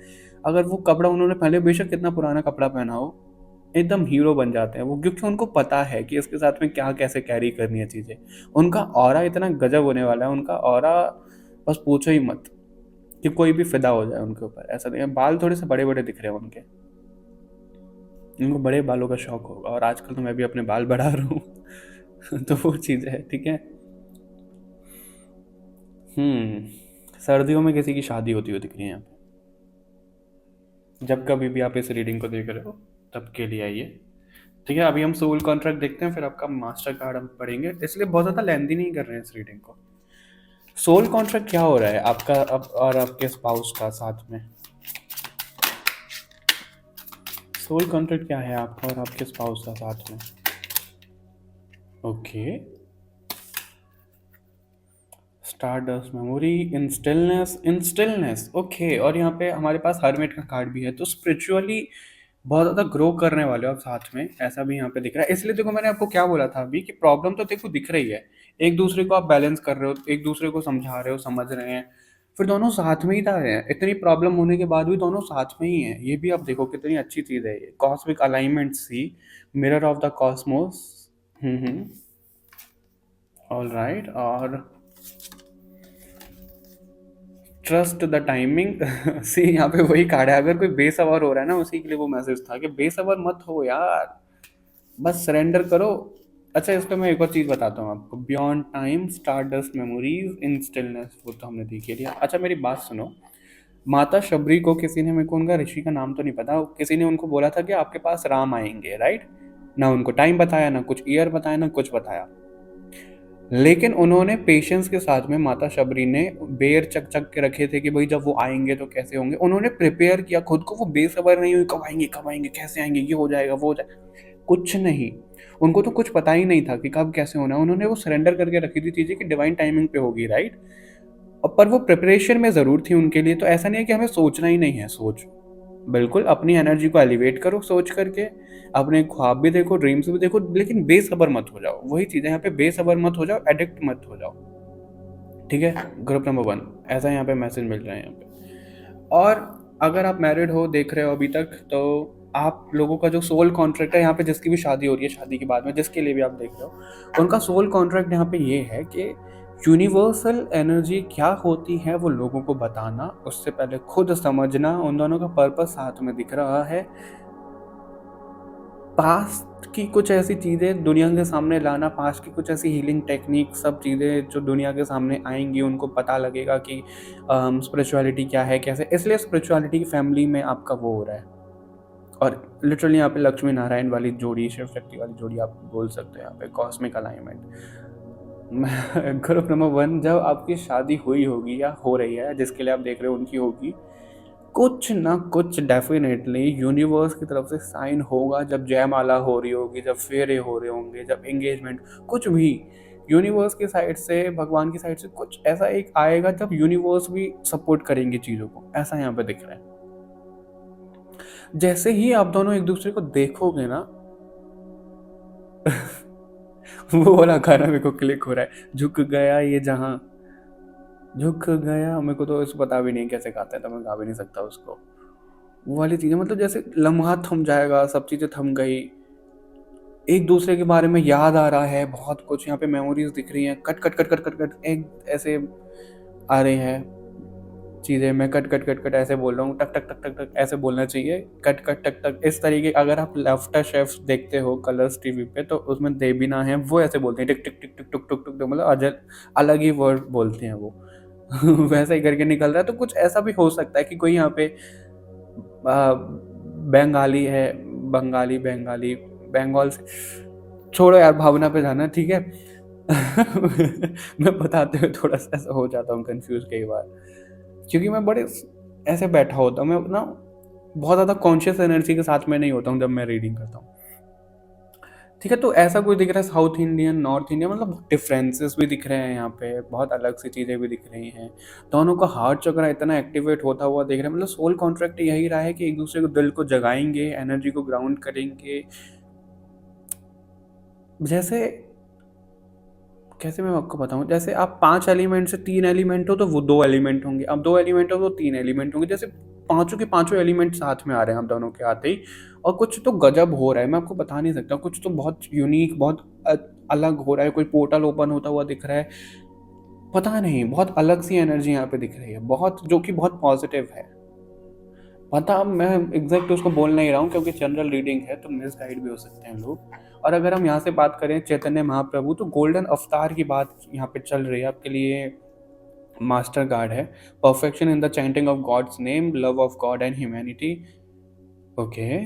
अगर वो कपड़ा उन्होंने पहले बेशक कितना पुराना कपड़ा पहना हो, एकदम हीरो बन जाते हैं वो, क्योंकि उनको पता है कि इसके साथ में क्या कैसे कैरी करनी है चीज़ें। उनका ऑरा इतना गजब होने वाला है, उनका ऑरा बस पूछो ही मत, कि कोई भी फिदा हो जाए उनके ऊपर, ऐसा नहीं है। बाल थोड़े से बड़े बड़े दिख रहे हैं उनके, उनको बड़े बालों का शौक होगा, और आजकल तो मैं भी अपने बाल बढ़ा रहा हूँ तो वो चीज़ है, ठीक है। सर्दियों में किसी की शादी होती हुई दिख रही है यहाँ पे, जब कभी भी आप इस रीडिंग को देख रहे हो तब के लिए आइए, ठीक है। अभी हम सोल कॉन्ट्रैक्ट देखते हैं, फिर आपका मास्टर कार्ड हम पढ़ेंगे, इसलिए बहुत ज़्यादा लेंदी नहीं कर रहे हैं इस रीडिंग को। सोल कॉन्ट्रैक्ट क्या हो रहा है आपका अब और आपके स्पाउस का साथ में, सोल कॉन्ट्रैक्ट क्या है आपका और आपके स्पाउस का साथ में। ओके, स्टारडस्ट मेमोरी, इन स्टिलनेस, ओके। और यहाँ पे हमारे पास हर्मिट का कार्ड भी है, तो स्पिरिचुअली बहुत ज़्यादा ग्रो करने वाले हो आप साथ में, ऐसा भी यहाँ पे दिख रहा है। इसलिए देखो मैंने आपको क्या बोला था अभी कि प्रॉब्लम तो देखो दिख रही है, एक दूसरे को आप बैलेंस कर रहे हो, एक दूसरे को समझा रहे हो, समझ रहे हैं, फिर दोनों साथ में ही जा रहे हैं, इतनी प्रॉब्लम होने के बाद भी दोनों साथ में ही हैं, ये भी आप देखो कितनी अच्छी चीज़ है ये, कॉस्मिक अलाइनमेंट सी, mirror of the cosmos. Hmm, all right. और ट्रस्ट द टाइमिंग सी, यहाँ पे वही कार्ड है, अगर कोई बेसबर हो रहा है ना, उसी के लिए वो मैसेज था कि बेसबर मत हो यार, बस सरेंडर करो। अच्छा, इस पर मैं एक और चीज़ बताता हूँ आपको, बियॉन्ड टाइम, स्टारडस्ट मेमोरीज, इन स्टिलनेस, वो तो हमने देख ही लिया। अच्छा मेरी बात सुनो, माता शबरी को किसी ने, मेरे को उनका ऋषि का नाम तो नहीं पता, किसी ने उनको बोला था कि आपके पास राम आएंगे, राइट, ना उनको टाइम बताया, ना कुछ ईयर बताया, ना कुछ बताया, लेकिन उन्होंने पेशेंस के साथ में, माता शबरी ने बेर चक चक के रखे थे कि भाई जब वो आएंगे तो कैसे होंगे, उन्होंने प्रिपेयर किया खुद को, वो बेसब्र नहीं हुई कब आएंगे कैसे आएंगे, ये हो जाएगा वो हो जाएगा, कुछ नहीं, उनको तो कुछ पता ही नहीं था कि कब कैसे होना है, उन्होंने वो सरेंडर करके रखी थी चीज़ें कि डिवाइन टाइमिंग पे होगी, राइट। और पर वो प्रिपरेशन में ज़रूर थी उनके लिए, तो ऐसा नहीं है कि हमें सोचना ही नहीं है, सोच बिल्कुल अपनी एनर्जी को एलिवेट करो सोच करके, अपने ख्वाब भी देखो, ड्रीम्स भी देखो, लेकिन बेसब्र मत हो जाओ, वही चीज़ है यहाँ पे, बेसब्र मत हो जाओ, एडिक्ट मत हो जाओ, ठीक है। ग्रुप नंबर 1, ऐसा यहाँ पे मैसेज मिल रहा है यहाँ पे। और अगर आप मैरिड हो, देख रहे हो अभी तक, तो आप लोगों का जो सोल कॉन्ट्रैक्ट है यहाँ पे, जिसकी भी शादी हो रही है, शादी के बाद में जिसके लिए भी आप देख रहे हो, उनका सोल कॉन्ट्रैक्ट यहाँ पे ये है कि यूनिवर्सल एनर्जी क्या होती है वो लोगों को बताना, उससे पहले खुद समझना, उन दोनों का पर्पस साथ में दिख रहा है। पास्ट की कुछ ऐसी चीज़ें दुनिया के सामने लाना, पास्ट की कुछ ऐसी हीलिंग टेक्निक, सब चीज़ें जो दुनिया के सामने आएंगी, उनको पता लगेगा कि स्पिरिचुअलिटी क्या है, कैसे। इसलिए स्पिरिचुअलिटी की फैमिली में आपका वो हो रहा है। और लिटरली यहाँ पे लक्ष्मी नारायण वाली जोड़ी, शिव शक्ति वाली जोड़ी आप बोल सकते हो, यहाँ पे कॉस्मिक अलाइनमेंट। ग्रुप नंबर 1, जब आपकी शादी हुई होगी या हो रही है, जिसके लिए आप देख रहे हो उनकी होगी, कुछ ना कुछ डेफिनेटली यूनिवर्स की तरफ से साइन होगा। जब जयमाला हो रही होगी, जब फेरे हो रहे होंगे, जब एंगेजमेंट, कुछ भी यूनिवर्स की साइड से, भगवान की साइड से कुछ ऐसा एक आएगा जब यूनिवर्स भी सपोर्ट करेंगे चीज़ों को। ऐसा यहाँ पे दिख रहा है। जैसे ही आप दोनों एक दूसरे को देखोगे ना, वो वाला गाना मेरे को क्लिक हो रहा है, झुक गया ये जहां, झुक गया। मेरे को तो इस पता भी नहीं कैसे गाते हैं, तो मैं गा भी नहीं सकता उसको। वो वाली चीज़ें, मतलब जैसे लम्हा थम जाएगा, सब चीज़ें थम गई, एक दूसरे के बारे में याद आ रहा है, बहुत कुछ यहाँ पे मेमोरीज दिख रही हैं, cut cut cut cut cut cut एक ऐसे आ रहे हैं चीज़ें। मैं कट कट कट कट ऐसे बोल रहा हूँ, टक टक टक टक टक ऐसे बोलना चाहिए, कट कट टक टक इस तरीके। अगर आप लाफ्टर शेफ्स देखते हो कलर्स टीवी पे, तो उसमें देबीना है, वो ऐसे बोलते हैं, टिक टिक टिक टिक टुक टुक टुक, मतलब अलग ही वर्ड बोलते हैं वो। वैसा ही करके निकल रहा है। तो कुछ ऐसा भी हो सकता है कि कोई यहाँ पे बंगाली है, बंगाली बंगाली बंगाल से, छोड़ो यार, भावना पे जाना, ठीक है। मैं बताते हुए थोड़ा सा ऐसा हो जाता हूँ कंफ्यूज कई बार, क्योंकि मैं बड़े ऐसे बैठा होता हूँ, मैं अपना बहुत ज़्यादा कॉन्शियस एनर्जी के साथ में नहीं होता हूँ जब मैं रीडिंग करता हूँ, ठीक है। तो ऐसा कुछ दिख रहा है, साउथ इंडियन, नॉर्थ इंडियन, मतलब डिफरेंसेस भी दिख रहे हैं यहाँ पे, बहुत अलग सी चीज़ें भी दिख रही हैं। दोनों का हार्ट चक्र इतना एक्टिवेट होता हुआ दिख रहा है, मतलब सोल कॉन्ट्रैक्ट यही रहा है कि एक दूसरे को, दिल को जगाएंगे, एनर्जी को ग्राउंड करेंगे। जैसे, कैसे मैं आपको बताऊं, जैसे आप 5 एलिमेंट से 3 एलिमेंट हो तो वो 2 एलिमेंट होंगे, अब 2 एलिमेंट हो तो 3 एलिमेंट होंगे। जैसे पांचों के पांचों एलिमेंट साथ में आ रहे हैं हम दोनों के आते ही, और कुछ तो गजब हो रहा है, मैं आपको बता नहीं सकता। कुछ तो बहुत यूनिक, बहुत अलग हो रहा है। कोई पोर्टल ओपन होता हुआ दिख रहा है, पता नहीं, बहुत अलग सी एनर्जी यहाँ पे दिख रही है, बहुत, जो कि बहुत पॉजिटिव है। पता, मैं एग्जैक्ट उसको बोल नहीं रहा हूँ क्योंकि जनरल रीडिंग है, तो मिस गाइड भी हो सकते हैं लोग। और अगर हम यहाँ से बात करें चैतन्य महाप्रभु, तो गोल्डन अवतार की बात यहाँ पे चल रही है आपके लिए। मास्टर गार्ड है, perfection in the chanting of God's name, love of God and humanity. Okay,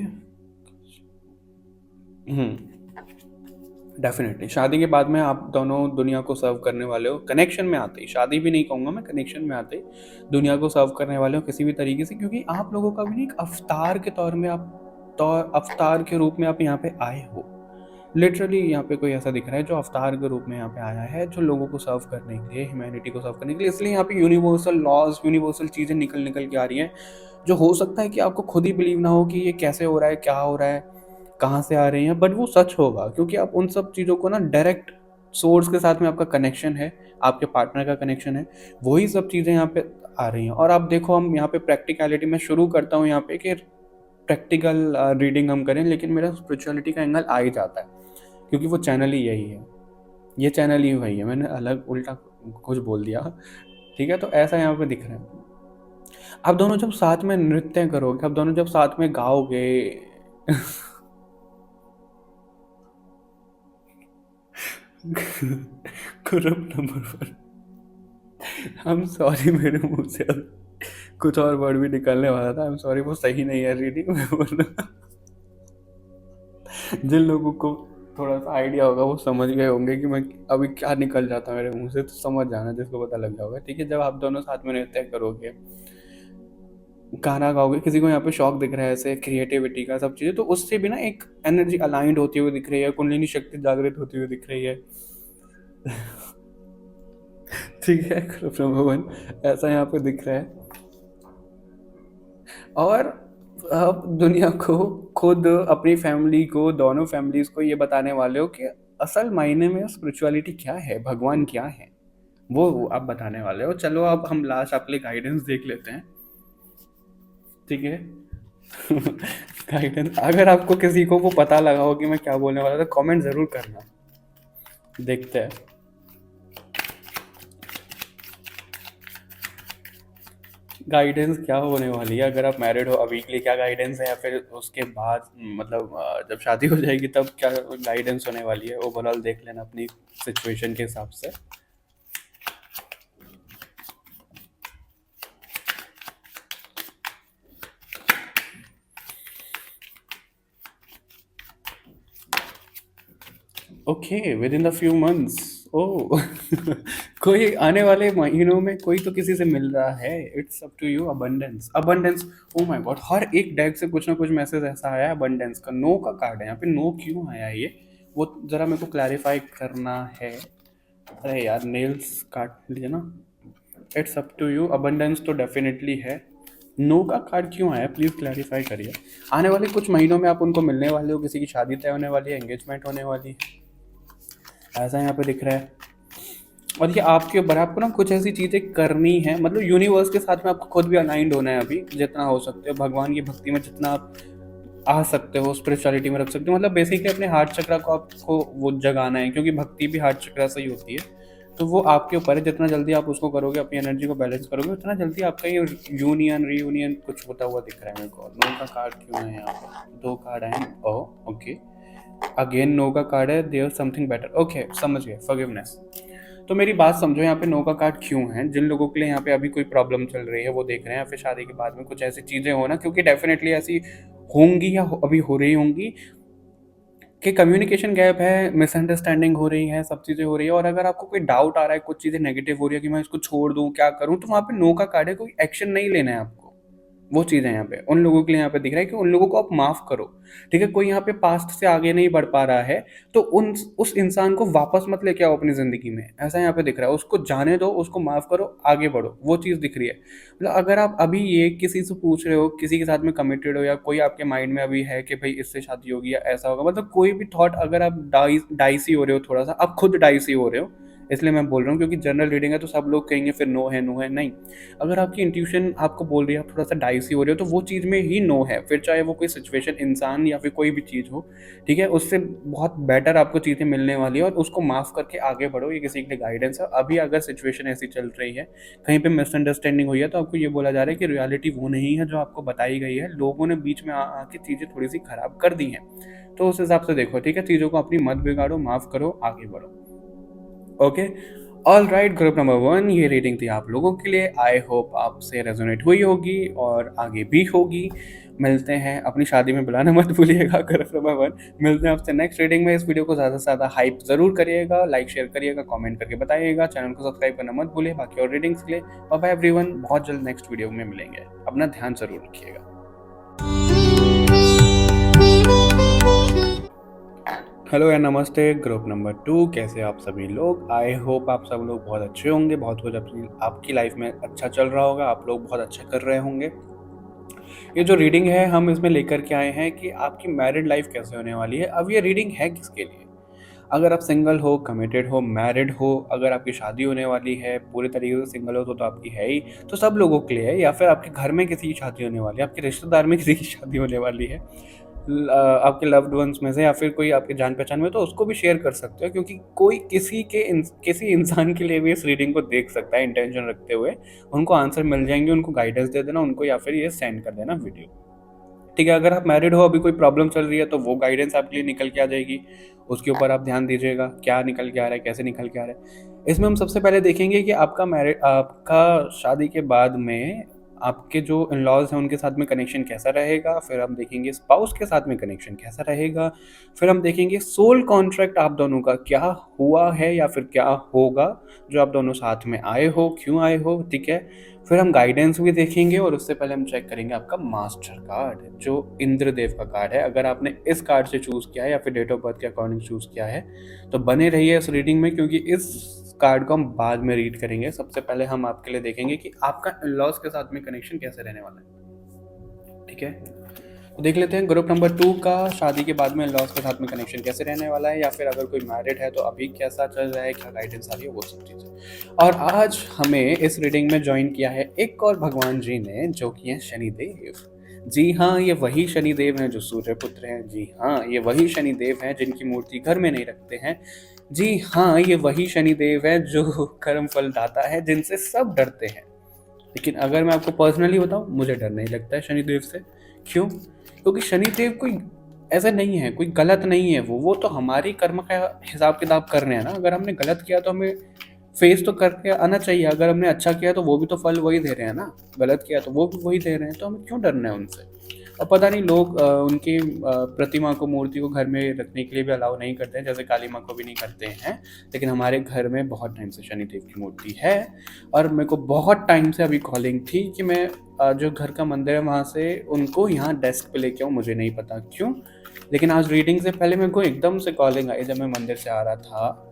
definitely शादी के बाद में आप दोनों दुनिया को सर्व करने वाले हो, कनेक्शन में आते ही, शादी भी नहीं कहूँगा मैं, कनेक्शन में आते ही दुनिया को सर्व करने वाले हो किसी भी तरीके से, क्योंकि आप लोगों का भी एक अवतार के तौर में, आप अवतार के रूप में आप यहाँ पे आए हो। लिटरली यहाँ पे कोई ऐसा दिख रहा है जो अवतार के रूप में यहाँ पे आया है, जो लोगों को सर्व करने के लिए, ह्यूमैनिटी को सर्व करने के लिए। इसलिए यहाँ पे यूनिवर्सल लॉज, यूनिवर्सल चीज़ें निकल निकल के आ रही हैं, जो हो सकता है कि आपको खुद ही बिलीव ना हो कि ये कैसे हो रहा है, क्या हो रहा है, कहाँ से आ रही हैं, बट वो सच होगा, क्योंकि आप उन सब चीज़ों को ना डायरेक्ट सोर्स के साथ में आपका कनेक्शन है, आपके पार्टनर का कनेक्शन है, वही सब चीज़ें यहाँ पे आ रही हैं। और आप देखो, हम यहाँ पे प्रैक्टिकलिटी में शुरू करता हूँ यहाँ पे कि प्रैक्टिकल रीडिंग हम करें, लेकिन मेरा स्पिरिचुअलिटी का एंगल आ ही जाता है, क्योंकि वो चैनल ही यही है, ये चैनल ही वही है। मैंने अलग उल्टा कुछ बोल दिया, ठीक है। तो ऐसा यहाँ पे दिख रहा है। आप दोनों जब साथ में नृत्य करोगे, आप दोनों जब साथ में गाओगे, group number 1, I am sorry, मेरे मुंह से अब कुछ और वर्ड भी निकलने वाला था, आई एम सॉरी, वो सही नहीं है रीडिंग में, वरना जिन लोगों को थोड़ा सा आइडिया होगा वो समझ गए होंगे कि मैं अभी क्या निकल जाता है मेरे मुंह से, तो समझ जाना जिसको पता लग जाओगे, ठीक है। जब आप दोनों साथ में नृत्य करोगे, गाना गाओगे, किसी को यहाँ पे शौक दिख रहा है ऐसे क्रिएटिविटी का, सब चीज़ें, तो उससे भी ना एक एनर्जी अलाइंड होती हुई दिख रही है, कुंडलिनी शक्ति जागृत होती हुई दिख रही है। ठीक है, भवन ऐसा यहाँ पे दिख रहा है। और आप दुनिया को, खुद अपनी फैमिली को, दोनों फैमिलीज को ये बताने वाले हो कि असल मायने में स्पिरिचुअलिटी क्या है, भगवान क्या है, वो आप बताने वाले हो। चलो अब हम लास्ट आपके लिए गाइडेंस देख लेते हैं, ठीक है। गाइडेंस, अगर आपको किसी को वो पता लगा हो कि मैं क्या बोलने वाला था, कमेंट ज़रूर करना, देखते हैं। गाइडेंस क्या होने वाली है? अगर आप मैरिड हो अभी के लिए क्या गाइडेंस है, या फिर उसके बाद मतलब जब शादी हो जाएगी तब क्या गाइडेंस होने वाली है? ओवरऑल देख लेना अपनी सिचुएशन के हिसाब से। Okay, within the few months. Oh कोई आने वाले महीनों में कोई तो किसी से मिल रहा है। It's up to you. Abundance, abundance. Oh my God, हर एक डेक से कुछ ना कुछ मैसेज ऐसा आया है अबंडेंस का। नो का कार्ड है यहाँ पे। नो क्यों आया है ये, वो जरा मेरे को क्लैरिफाई करना है। अरे यार, नेल्स काट लिए ना। It's up to you. Abundance तो डेफिनेटली है। नो का कार्ड क्यों आया, प्लीज़ क्लैरिफाई करिए। आने वाले कुछ महीनों में आप उनको मिलने वाले हो, किसी की शादी तय होने वाली है, एंगेजमेंट होने वाली है, ऐसा यहाँ पे दिख रहा है। और ये आपके ऊपर, आपको ना कुछ ऐसी चीज़ें करनी है, मतलब यूनिवर्स के साथ में आपको खुद भी अलाइंड होना है अभी, जितना हो सकते हो भगवान की भक्ति में जितना आप आ सकते हो, स्पिरिचुअलिटी में रख सकते हो। मतलब बेसिकली अपने हार्ट चक्रा को आपको वो जगाना है, क्योंकि भक्ति भी हार्ट चक्रा से ही होती है। तो वो आपके ऊपर है, जितना जल्दी आप उसको करोगे, अपनी एनर्जी को बैलेंस करोगे, उतना जल्दी आपका ये यूनियन रीयूनियन कुछ होता हुआ दिख रहा है मेरे को। नो का कार्ड क्यों है यहाँ पे? दो कार्ड आए। ओह ओके, अगेन नो का कार्ड है। There something better. ओके, समझ गए, फॉरगिवनेस। तो मेरी बात समझो, यहाँ पे नो का कार्ड क्यों है? जिन लोगों के लिए यहाँ पे अभी कोई प्रॉब्लम चल रही है वो देख रहे हैं, या फिर शादी के बाद में कुछ ऐसी चीज़ें हो ना, क्योंकि डेफिनेटली ऐसी होंगी या अभी हो रही होंगी कि कम्युनिकेशन गैप है, मिसअंडरस्टैंडिंग हो रही है, सब चीज़ें हो रही है। और अगर आपको कोई डाउट आ रहा है, कुछ चीज़ें नेगेटिव हो रही है कि मैं इसको छोड़ दूँ, क्या करूँ, तो वहाँ पे नो का कार्ड है। कोई एक्शन नहीं लेना है आपको। वो चीज़ है यहाँ पे उन लोगों के लिए। यहाँ पे दिख रहा है कि उन लोगों को आप माफ़ करो। ठीक है, कोई यहाँ पे पास्ट से आगे नहीं बढ़ पा रहा है, तो उस इंसान को वापस मत लेके आओ अपनी ज़िंदगी में, ऐसा यहाँ पे दिख रहा है। उसको जाने दो, उसको माफ़ करो, आगे बढ़ो, वो चीज़ दिख रही है। मतलब अगर आप अभी ये किसी से पूछ रहे हो, किसी के साथ में कमिटेड हो, या कोई आपके माइंड में अभी है कि भाई इससे शादी होगी या ऐसा होगा, मतलब कोई भी थॉट, अगर आप डाइसी हो रहे हो, थोड़ा सा आप खुद डाइसी हो रहे हो, इसलिए मैं बोल रहा हूँ, क्योंकि जनरल रीडिंग है तो सब लोग कहेंगे फिर नो है, नो है। नहीं, अगर आपकी इंट्यूशन आपको बोल रही है आप थोड़ा सा डाइसी हो रहे हो, तो वो चीज़ में ही नो है। फिर चाहे वो कोई सिचुएशन, इंसान, या फिर कोई भी चीज़ हो, ठीक है, उससे बहुत बेटर आपको चीज़ें मिलने वाली है, और उसको माफ़ करके आगे बढ़ो। ये किसी के लिए गाइडेंस है। अभी अगर सिचुएशन ऐसी चल रही है, कहीं पे मिसअंडरस्टैंडिंग हुई है, तो आपको ये बोला जा रहा है कि रियलिटी वो नहीं है जो आपको बताई गई है। लोगों ने बीच में आके चीज़ें थोड़ी सी खराब कर दी हैं। तो उस हिसाब से देखो, ठीक है, चीज़ों को अपनी मत बिगाड़ो, माफ़ करो, आगे बढ़ो। Okay, all right, group number 1, ये रीडिंग थी आप लोगों के लिए। आई होप आपसे रेजोनेट हुई होगी और आगे भी होगी। मिलते हैं, अपनी शादी में बुलाना मत भूलिएगा ग्रुप नंबर 1। मिलते हैं आपसे नेक्स्ट रीडिंग में। इस वीडियो को ज़्यादा से ज़्यादा हाइप ज़रूर करिएगा, लाइक शेयर करिएगा, कमेंट करके बताइएगा, चैनल को सब्सक्राइब करना मत भूलिए बाकी और रीडिंग्स के लिए। बाय एवरीवन, बहुत जल्द नेक्स्ट वीडियो में मिलेंगे। अपना ध्यान ज़रूर रखिएगा। हेलो एंड नमस्ते, ग्रुप नंबर 2, कैसे आप सभी लोग? आई होप आप सब लोग बहुत अच्छे होंगे, बहुत कुछ आपकी लाइफ में अच्छा चल रहा होगा, आप लोग बहुत अच्छा कर रहे होंगे। ये जो रीडिंग है हम इसमें लेकर के आए हैं कि आपकी मैरिड लाइफ कैसे होने वाली है। अब ये रीडिंग है किसके लिए? अगर आप सिंगल हो, कमिटेड हो, मैरिड हो, अगर आपकी शादी होने वाली है, पूरे तरीके से सिंगल हो तो आपकी है ही, तो सब लोगों के लिए है। या फिर आपके घर में किसी की शादी होने वाली है, आपके रिश्तेदार में किसी की शादी होने वाली है, आपके लव्ड वंस में से, या फिर कोई आपके जान पहचान में, तो उसको भी शेयर कर सकते हो, क्योंकि कोई किसी इंसान के लिए भी इस रीडिंग को देख सकता है इंटेंशन रखते हुए। उनको आंसर मिल जाएंगे, उनको गाइडेंस दे देना उनको, या फिर ये सेंड कर देना वीडियो। ठीक है, अगर आप मैरिड हो, अभी कोई प्रॉब्लम चल रही है, तो वो गाइडेंस आपके लिए निकल के आ जाएगी। उसके ऊपर आप ध्यान दीजिएगा, क्या निकल के आ रहा है, कैसे निकल के आ रहा है। इसमें हम सबसे पहले देखेंगे कि आपका शादी के बाद में आपके जो इन लॉज हैं उनके साथ में कनेक्शन कैसा रहेगा। फिर हम देखेंगे स्पाउस के साथ में कनेक्शन कैसा रहेगा। फिर हम देखेंगे सोल कॉन्ट्रैक्ट आप दोनों का क्या हुआ है या फिर क्या होगा, जो आप दोनों साथ में आए हो, क्यों आए हो। ठीक है, फिर हम गाइडेंस भी देखेंगे, और उससे पहले हम चेक करेंगे आपका मास्टर कार्ड, जो इंद्रदेव का कार्ड है। अगर आपने इस कार्ड से चूज़ किया है या फिर डेट ऑफ बर्थ के अकॉर्डिंग चूज़ किया है, तो बने रहिए इस रीडिंग में, क्योंकि इस कार्ड को हम बाद में रीड करेंगे। सबसे पहले हम आपके लिए देखेंगे कि आपका इन-लॉज के साथ में कनेक्शन कैसे रहने वाला है। ठीक है, तो देख लेते हैं ग्रुप नंबर 2 का शादी के बाद में इन-लॉज के साथ में कनेक्शन कैसे रहने वाला है, या फिर अगर कोई मैरिड है तो अभी कैसा चल रहा है, क्या गाइडेंस आ रही है, वो सब चीज़ें। और आज हमें इस रीडिंग में ज्वाइन किया है एक और भगवान जी ने, जो कि हैं शनिदेव। जी हाँ, ये वही शनिदेव हैं जो सूर्य पुत्र हैं। जी हाँ, ये वही शनिदेव हैं जिनकी मूर्ति घर में नहीं रखते हैं। जी हाँ, ये वही शनिदेव हैं जो कर्म फल दाता है, जिनसे सब डरते हैं। लेकिन अगर मैं आपको पर्सनली बताऊं, मुझे डर नहीं लगता है शनिदेव से। क्यों? क्योंकि शनिदेव कोई ऐसा नहीं है, कोई गलत नहीं है। वो तो हमारी कर्म का हिसाब किताब कर रहे हैं ना। अगर हमने गलत किया तो हमें फेस तो करके आना चाहिए। अगर हमने अच्छा किया तो वो भी तो फल वही दे रहे हैं ना, गलत किया तो वो भी वही दे रहे हैं, तो हमें क्यों डरना है उनसे। और पता नहीं लोग उनकी प्रतिमा को, मूर्ति को घर में रखने के लिए भी अलाउ नहीं करते हैं, जैसे काली माँ को भी नहीं करते हैं। लेकिन हमारे घर में बहुत टाइम से शनिदेव की मूर्ति है। और मेरे को बहुत टाइम से अभी कॉलिंग थी कि मैं जो घर का मंदिर है वहाँ से उनको यहाँ डेस्क पे लेके आऊँ। मुझे नहीं पता क्यों, लेकिन आज रीडिंग से पहले मेरे को एकदम से कॉलिंग आई जब मैं मंदिर से आ रहा था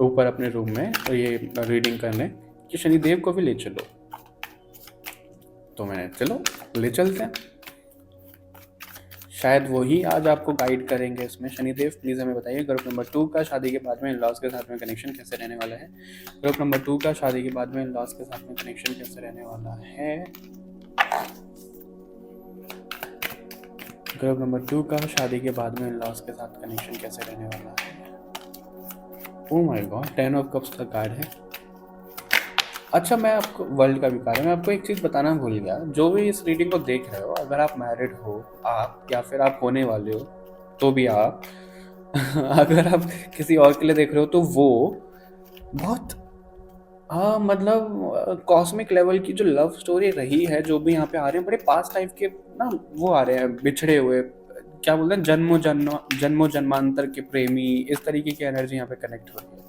ऊपर अपने रूम में, तो ये रीडिंग करने कि शनिदेव को भी ले चलो। तो मैंने चलो ले चलते हैं, शायद वही आज आपको गाइड करेंगे इसमें। शनिदेव प्लीज़ हमें बताइए, ग्रुप नंबर 2 का शादी के बाद में इन-लॉज के साथ में कनेक्शन कैसे रहने वाला है। ग्रुप नंबर 2 का शादी के बाद में इन-लॉज के साथ में कनेक्शन कैसे रहने वाला है। ग्रुप नंबर 2 का शादी के बाद में इन-लॉज के साथ कनेक्शन कैसे रहने वाला है। Oh my God, 10 of cups का कार्ड है। अच्छा, मैं आपको वर्ल्ड का भी कार्ड है। मैं आपको एक चीज़ बताना भूल गया, जो भी इस रीडिंग को देख रहे हो, अगर आप मैरिड हो, आप या फिर आप होने वाले हो तो भी आप अगर आप किसी और के लिए देख रहे हो तो वो बहुत मतलब कॉस्मिक लेवल की जो लव स्टोरी रही है, जो भी यहाँ पे आ रहे हैं बड़े पास्ट लाइफ के ना, वो आ रहे हैं बिछड़े हुए, क्या बोलते हैं, जन्मों जन्मांतर के प्रेमी, इस तरीके की एनर्जी यहाँ पे कनेक्ट हो रही है।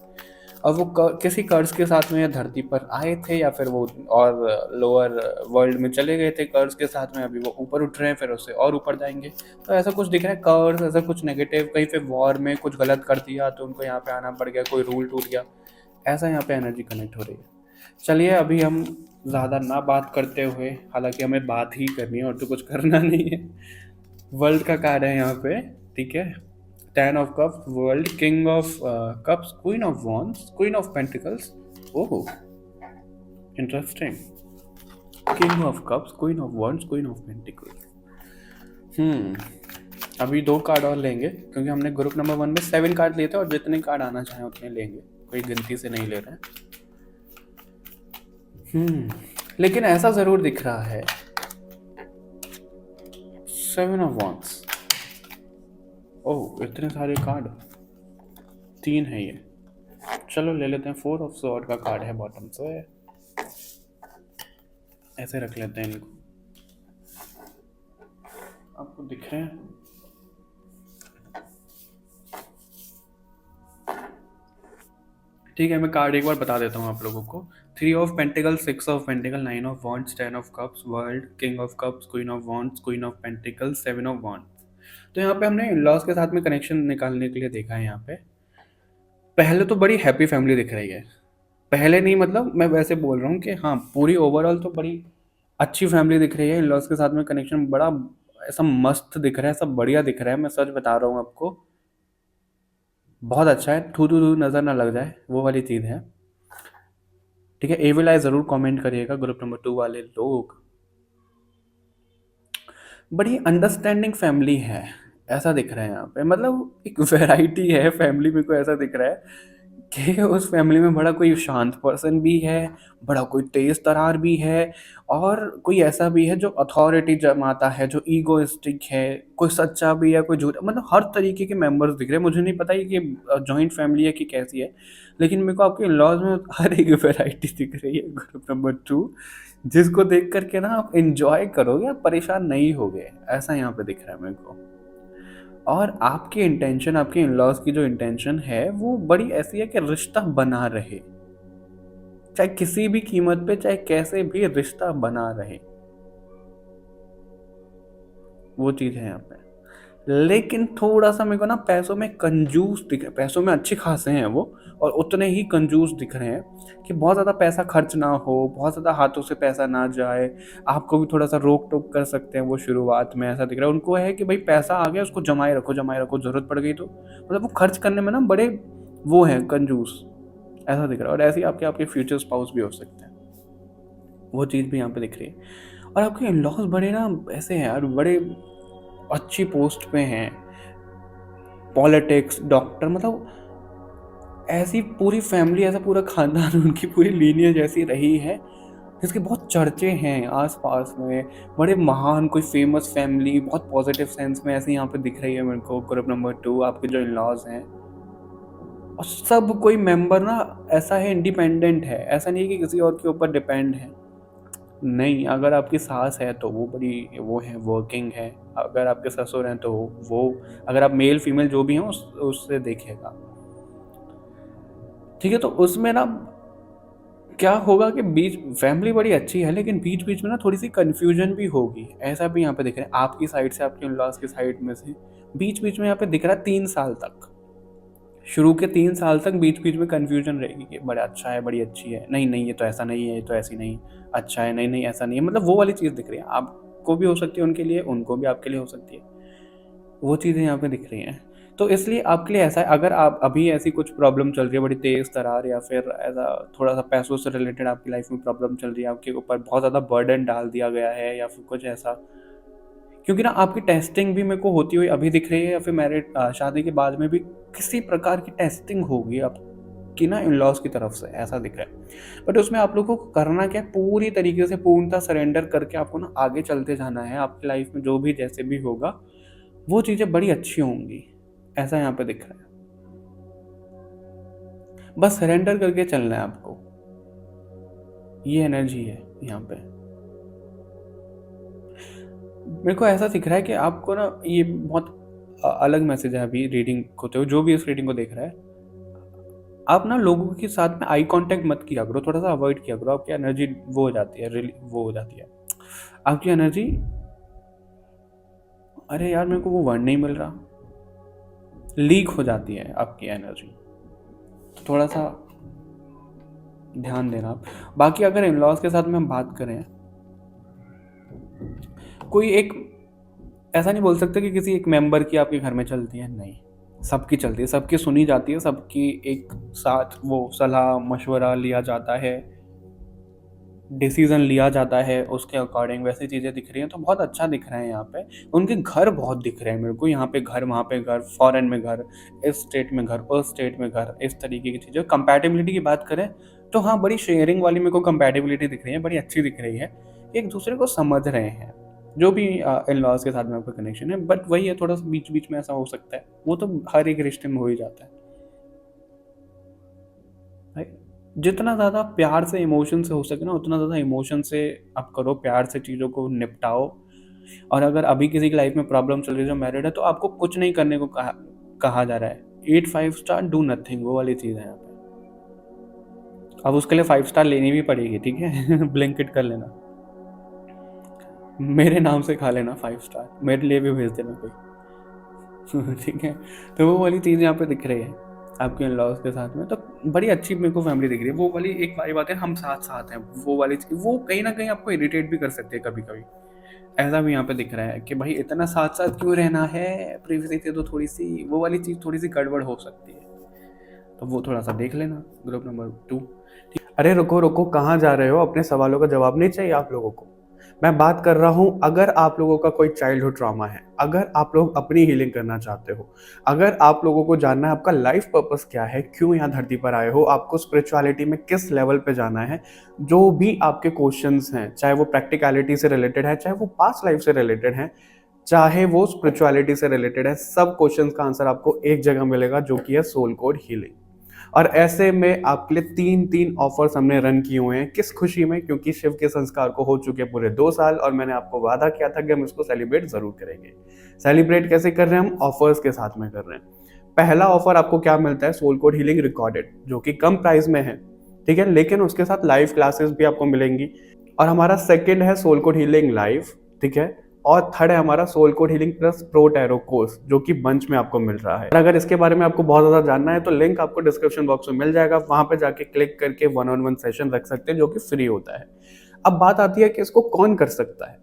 और वो किसी कर्ज के साथ में या धरती पर आए थे, या फिर वो और लोअर वर्ल्ड में चले गए थे कर्ज के साथ में, अभी वो ऊपर उठ रहे हैं, फिर उससे और ऊपर जाएंगे। तो ऐसा कुछ दिख रहा है, कर्ज ऐसा कुछ नेगेटिव, कहीं पे वॉर में कुछ गलत कर दिया तो उनको यहाँ पे आना पड़ गया, कोई रूल टूट गया, ऐसा यहाँ पे एनर्जी कनेक्ट हो रही है। चलिए अभी हम ज़्यादा ना बात करते हुए, हालांकि हमें बात ही करनी है और तो कुछ करना नहीं है। वर्ल्ड का कार्ड है यहाँ पे, ठीक है। 10 of cups, world, king of cups, queen of wands, queen of pentacles. Oh interesting. King of cups, queen of wands, queen of pentacles. अभी 2 कार्ड और लेंगे, क्योंकि हमने ग्रुप नंबर 1 में 7 कार्ड लिए थे और जितने कार्ड आना चाहें उतने लेंगे, कोई गिनती से नहीं ले रहे हैं। लेकिन ऐसा जरूर दिख रहा है, 7 ऑफ वॉन्ड्स। ओह इतने सारे कार्ड, 3 है ये। चलो ले लेते हैं। 4 ऑफ स्वॉर्ड का कार्ड है बॉटम से, ऐसे रख लेते हैं इनको। आपको दिख रहे हैं? ठीक है, मैं कार्ड एक बार बता देता हूँ आप लोगों को। 3 of pentacle, 6 of pentacle, 9 of wands, 10 of cups, world, king of cups, queen of wands, queen of pentacle, 7 of wands. तो यहाँ पे हमने इन-लॉज के साथ में कनेक्शन निकालने के लिए देखा है। यहाँ पे पहले तो बड़ी हैप्पी फैमिली दिख रही है, पहले नहीं, मतलब मैं वैसे बोल रहा हूँ कि हाँ, पूरी ओवरऑल तो बड़ी अच्छी फैमिली दिख रही है। इन-लॉज के साथ में कनेक्शन बड़ा ऐसा मस्त दिख रहा है, सब बढ़िया दिख रहा है, मैं सच बता रहा हूँ आपको, बहुत अच्छा है। थू थू थू नज़र ना लग जाए, वो वाली चीज़ है। ठीक है, एविल आई ज़रूर कमेंट करिएगा ग्रुप नंबर 2 वाले लोग। बड़ी अंडरस्टैंडिंग फैमिली है, ऐसा दिख रहा है यहाँ पे। मतलब एक वैरायटी है फैमिली में, को ऐसा दिख रहा है कि उस फैमिली में बड़ा कोई शांत पर्सन भी है, बड़ा कोई तेज तरार भी है, और कोई ऐसा भी है जो अथॉरिटी जमाता है, जो ईगोइस्टिक है, कोई सच्चा भी है, कोई झूठा, मतलब हर तरीके के मेंबर्स दिख रहे हैं। मुझे नहीं पता कि जॉइंट फैमिली है कि कैसी है, लेकिन मेरे को आपके इन-लॉज में हर एक वैरायटी दिख रही है ग्रुप नंबर 2, जिसको देख करके ना आप इंजॉय करोगे, आप परेशान नहीं होगे, ऐसा यहाँ पे दिख रहा है मेरे को। और आपकी इंटेंशन, आपके इन-लॉज की जो इंटेंशन है वो बड़ी ऐसी है कि रिश्ता बना रहे, चाहे किसी भी कीमत पे, चाहे कैसे भी रिश्ता बना रहे, वो चीज़ है यहाँ पे। लेकिन थोड़ा सा मेरे को ना पैसों में कंजूस दिख रहे, पैसों में अच्छे खासे हैं वो, और उतने ही कंजूस दिख रहे हैं कि बहुत ज़्यादा पैसा खर्च ना हो, बहुत ज़्यादा हाथों से पैसा ना जाए। आपको भी थोड़ा सा रोक टोक कर सकते हैं वो शुरुआत में, ऐसा दिख रहा है उनको, है कि भाई पैसा आ गया उसको जमाए रखो, जमाए रखो, ज़रूरत पड़ गई तो, मतलब वो खर्च करने में ना बड़े वो हैं कंजूस, ऐसा दिख रहा है। और ऐसे ही आपके आपके फ्यूचर स्पाउस भी हो सकते हैं, वो चीज़ भी यहाँ पे दिख रही है। और आपके इन-लॉज बड़े ना ऐसे हैं यार, बड़े अच्छी पोस्ट पे हैं, पॉलिटिक्स, डॉक्टर, मतलब ऐसी पूरी फैमिली, ऐसा पूरा खानदान उनकी पूरी लीनियज ऐसी रही है, जिसके बहुत चर्चे हैं आस-पास में, बड़े महान कोई फ़ेमस फैमिली बहुत पॉज़िटिव सेंस में ऐसे यहाँ पे दिख रही है मेरे को। ग्रुप नंबर 2 आपके जो इन-लॉज़ हैं, और सब कोई मेंबर ना ऐसा है इंडिपेंडेंट है, ऐसा नहीं है कि किसी और के ऊपर डिपेंड है। नहीं, अगर आपकी सास है तो वो बड़ी वो है, वर्किंग है, अगर आपके ससुर हैं तो वो, अगर आप मेल-फीमेल जो भी हैं उससे देखिएगा। ठीक है? तो उसमें ना क्या होगा कि बीच फैमिली बड़ी अच्छी है, लेकिन बीच-बीच में ना थोड़ी-सी कन्फ्यूजन भी होगी। ऐसा भी यहाँ पे दिख रहा है, आपकी साइड से, आपके इन-लॉज़ की साइड में से, बीच-बीच में यहाँ पे दिख रहा है 3 साल तक। शुरू के 3 साल तक बीच-बीच में कन्फ्यूजन रहेगी कि बड़ा अच्छा है, बड़ी अच्छी है, नहीं, नहीं ये तो ऐसा नहीं है, ये तो ऐसी नहीं, अच्छा है, नहीं, नहीं ऐसा नहीं है, मतलब वो वाली चीज़ दिख रही है। आपको भी हो सकती है उनके लिए, उनको भी आपके लिए हो सकती है। वो चीज़ें यहाँ पे दिख रही हैं। तो इसलिए आपके लिए ऐसा है, अगर आप अभी ऐसी कुछ प्रॉब्लम चल रही है, बड़ी तेज़ तरार, या फिर ऐसा थोड़ा-सा पैसों से रिलेटेड आपकी लाइफ़ में प्रॉब्लम चल रही है, आपके ऊपर बहुत ज़्यादा बर्डन डाल दिया गया है या फिर कुछ ऐसा, क्योंकि ना आपकी टेस्टिंग भी मेरे को होती हुई अभी दिख रही है, या फिर शादी के बाद में भी किसी प्रकार की टेस्टिंग होगी आपकी ना इन-लॉज़ की तरफ से, ऐसा दिख रहा है। बट उसमें आप लोगों को करना क्या है, पूरी तरीके से पूर्णतः सरेंडर करके आपको ना आगे चलते जाना है। आपकी लाइफ़ में जो भी जैसे भी होगा, वो चीज़ें बड़ी अच्छी होंगी, ऐसा यहाँ पे दिख रहा है। बस सरेंडर करके चलना है आपको, ये एनर्जी है यहाँ पे। मेरे को ऐसा दिख रहा है कि आपको ना ये बहुत अलग मैसेज है अभी रीडिंग होते हुए, जो भी इस रीडिंग को देख रहा है, आप ना लोगों के साथ में आई कांटेक्ट मत किया करो, थोड़ा-सा अवॉइड किया करो, आपकी एनर्जी वो हो जाती है, वो हो जाती है। आपकी एनर्जी, अरे यार मेरे को वो वर्ड नहीं मिल रहा, लीक हो जाती है आपकी एनर्जी, तो थोड़ा-सा ध्यान देना आप। बाकी अगर इन-लॉज़ के साथ में हम बात करें, कोई एक, ऐसा नहीं बोल सकते कि किसी एक मेंबर की आपके घर में चलती है, नहीं। सबकी चलती है, सबकी सुनी जाती है, सबकी एक साथ वो सलाह-मशवरा लिया जाता है, डिसीज़न लिया जाता है, उसके अकॉर्डिंग वैसी चीज़ें दिख रही हैं, तो बहुत अच्छा दिख रहा है यहाँ पे। उनके घर बहुत दिख रहे हैं मेरे को, यहाँ पे घर, वहाँ पे घर, फॉरेन में घर, इस स्टेट में घर, उस स्टेट में घर, इस तरीके की चीज़ें। कंपैटिबिलिटी की बात करें, तो हाँ, बड़ी शेयरिंग वाली मेरे को कंपैटिबिलिटी दिख रही है, बड़ी अच्छी दिख रही है। एक-दूसरे को समझ रहे हैं, जो भी इन-लॉज़ के साथ में आपका कनेक्शन है, बट वही है, थोड़ा-सा बीच-बीच में ऐसा हो सकता है। वो तो हर एक रिश्ते में हो ही जाता है। राइट? जितना ज़्यादा प्यार से, इमोशन से हो सके ना, उतना ज़्यादा इमोशन से आप करो, प्यार से चीज़ों को निपटाओ। और अगर अभी किसी की लाइफ में प्रॉब्लम चल रही है, जो मैरिड है, तो आपको कुछ नहीं करने को कहा कहा जा रहा है। ईट 5 स्टार, डू नथिंग, वो वाली चीज़ है यहाँ पे। अब उसके लिए 5 स्टार लेनी भी पड़ेगी, ठीक है? ब्लिंकिट कर लेना। मेरे नाम से खा लेना 5 स्टार, मेरे लिए भी भेज देना कोई। ठीक है? तो वो वाली चीज़ यहाँ पे दिख रही है, आपके इन-लॉज़ के साथ में, तो बड़ी अच्छी मेरे को फैमिली दिख रही है। वो वाली एक वाली बात है, हम साथ-साथ हैं, वो वाली चीज़, वो कहीं न कहीं आपको इरिटेट भी कर सकती है कभी-कभी। ऐसा भी यहाँ पे दिख रहा है कि भाई इतना साथ-साथ क्यों रहना है, प्राइवेसी दे दो थोड़ी-सी, वो वाली चीज़ थोड़ी-सी गड़बड़ हो सकती है। तो वो थोड़ा-सा देख लेना, ग्रुप नंबर 2। अरे रुको, रुको, कहाँ जा रहे हो? अपने सवालों का जवाब नहीं चाहिए आप लोगों को? मैं बात कर रहा हूँ, अगर आप लोगों का कोई चाइल्डहुड ट्रॉमा है, अगर आप लोग अपनी हीलिंग करना चाहते हो, अगर आप लोगों को जानना है आपका लाइफ पर्पस क्या है, क्यों यहाँ धरती पर आए हो, आपको स्पिरिचुअलिटी में किस लेवल पे जाना है, जो भी आपके क्वेश्चंस हैं, चाहे वो प्रैक्टिकलिटी से रिलेटेड है, चाहे वो पास्ट लाइफ से रिलेटेड है, चाहे वो स्पिरिचुअलिटी से रिलेटेड है, सब क्वेश्चंस का आंसर आपको एक जगह मिलेगा, जो कि है सोल कोड हीलिंग। और ऐसे में आपके लिए 3-3 ऑफर्स हमने रन किए हुए हैं। किस खुशी में? क्योंकि शिव के संस्कार को हो चुके पूरे 2 साल, और मैंने आपको वादा किया था कि हम इसको सेलिब्रेट ज़रूर करेंगे। सेलिब्रेट कैसे कर रहे हैं हम? ऑफर्स के साथ में कर रहे हैं। पहला ऑफर आपको क्या मिलता है? सोल कोड हीलिंग रिकॉर्डेड, जो कि कम प्राइस में है, ठीक है? लेकिन उसके साथ लाइव क्लासेस भी आपको मिलेंगी। और हमारा सेकंड है सोल कोड हीलिंग लाइव, ठीक है? और थर्ड है हमारा soul code healing plus pro tarot course, जो कि बंच में आपको मिल रहा है। और अगर इसके बारे में आपको बहुत ज़्यादा जानना है, तो लिंक आपको डिस्क्रिप्शन बॉक्स में मिल जाएगा, वहाँ पे जाके क्लिक करके 1-on-1 सेशन रख सकते हैं, जो कि फ्री होता है। अब बात आती है कि इसको कौन कर सकता है?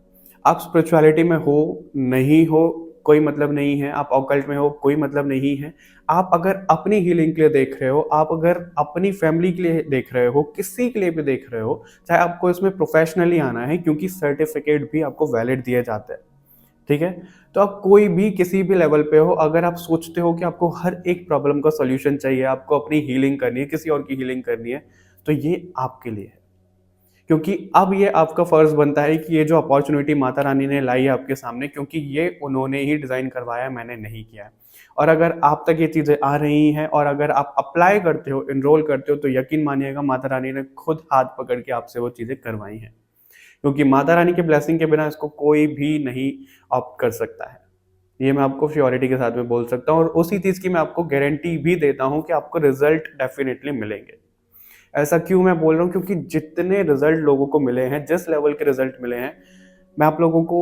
आप स्पिरिचुअलिटी में हो, नहीं हो, कोई मतलब नहीं है, आप ऑकल्ट में हो, कोई मतलब नहीं है। आप अगर अपनी हीलिंग के लिए देख रहे हो, आप अगर अपनी फैमिली के लिए देख रहे हो, किसी के लिए भी देख रहे हो, चाहे आपको इसमें प्रोफेशनली आना है, क्योंकि सर्टिफिकेट भी आपको वैलिड दिए जाते हैं, ठीक है? तो आप कोई भी किसी भी लेवल पे हो, अगर आप सोचते हो कि आपको हर एक प्रॉब्लम का सॉल्यूशन चाहिए, आपको अपनी हीलिंग करनी है, किसी और की हीलिंग करनी है, तो ये आपके लिए है। क्योंकि अब ये आपका फ़र्ज़ बनता है कि ये जो अपॉर्च्युनिटी माता रानी ने लाई है आपके सामने, क्योंकि ये उन्होंने ही डिज़ाइन करवाया, मैंने नहीं किया है। और अगर आप तक ये चीज़ें आ रही हैं और अगर आप अप्लाई करते हो, एनरोल करते हो, तो यकीन मानिएगा माता रानी ने खुद हाथ पकड़ के आपसे वो चीज़ें करवाई हैं। क्योंकि माता रानी के ब्लेसिंग के बिना इसको कोई भी नहीं ऑप्ट कर सकता है। ये मैं आपको श्योरिटी के साथ में बोल सकता हूँ और उसी चीज़ की मैं आपको गारंटी भी देता हूँ कि आपको रिज़ल्ट डेफ़िनिटली मिलेंगे। ऐसा क्यों मैं बोल रहा हूँ? क्योंकि जितने रिज़ल्ट लोगों को मिले हैं, जिस लेवल के रिज़ल्ट मिले हैं, मैं आप लोगों को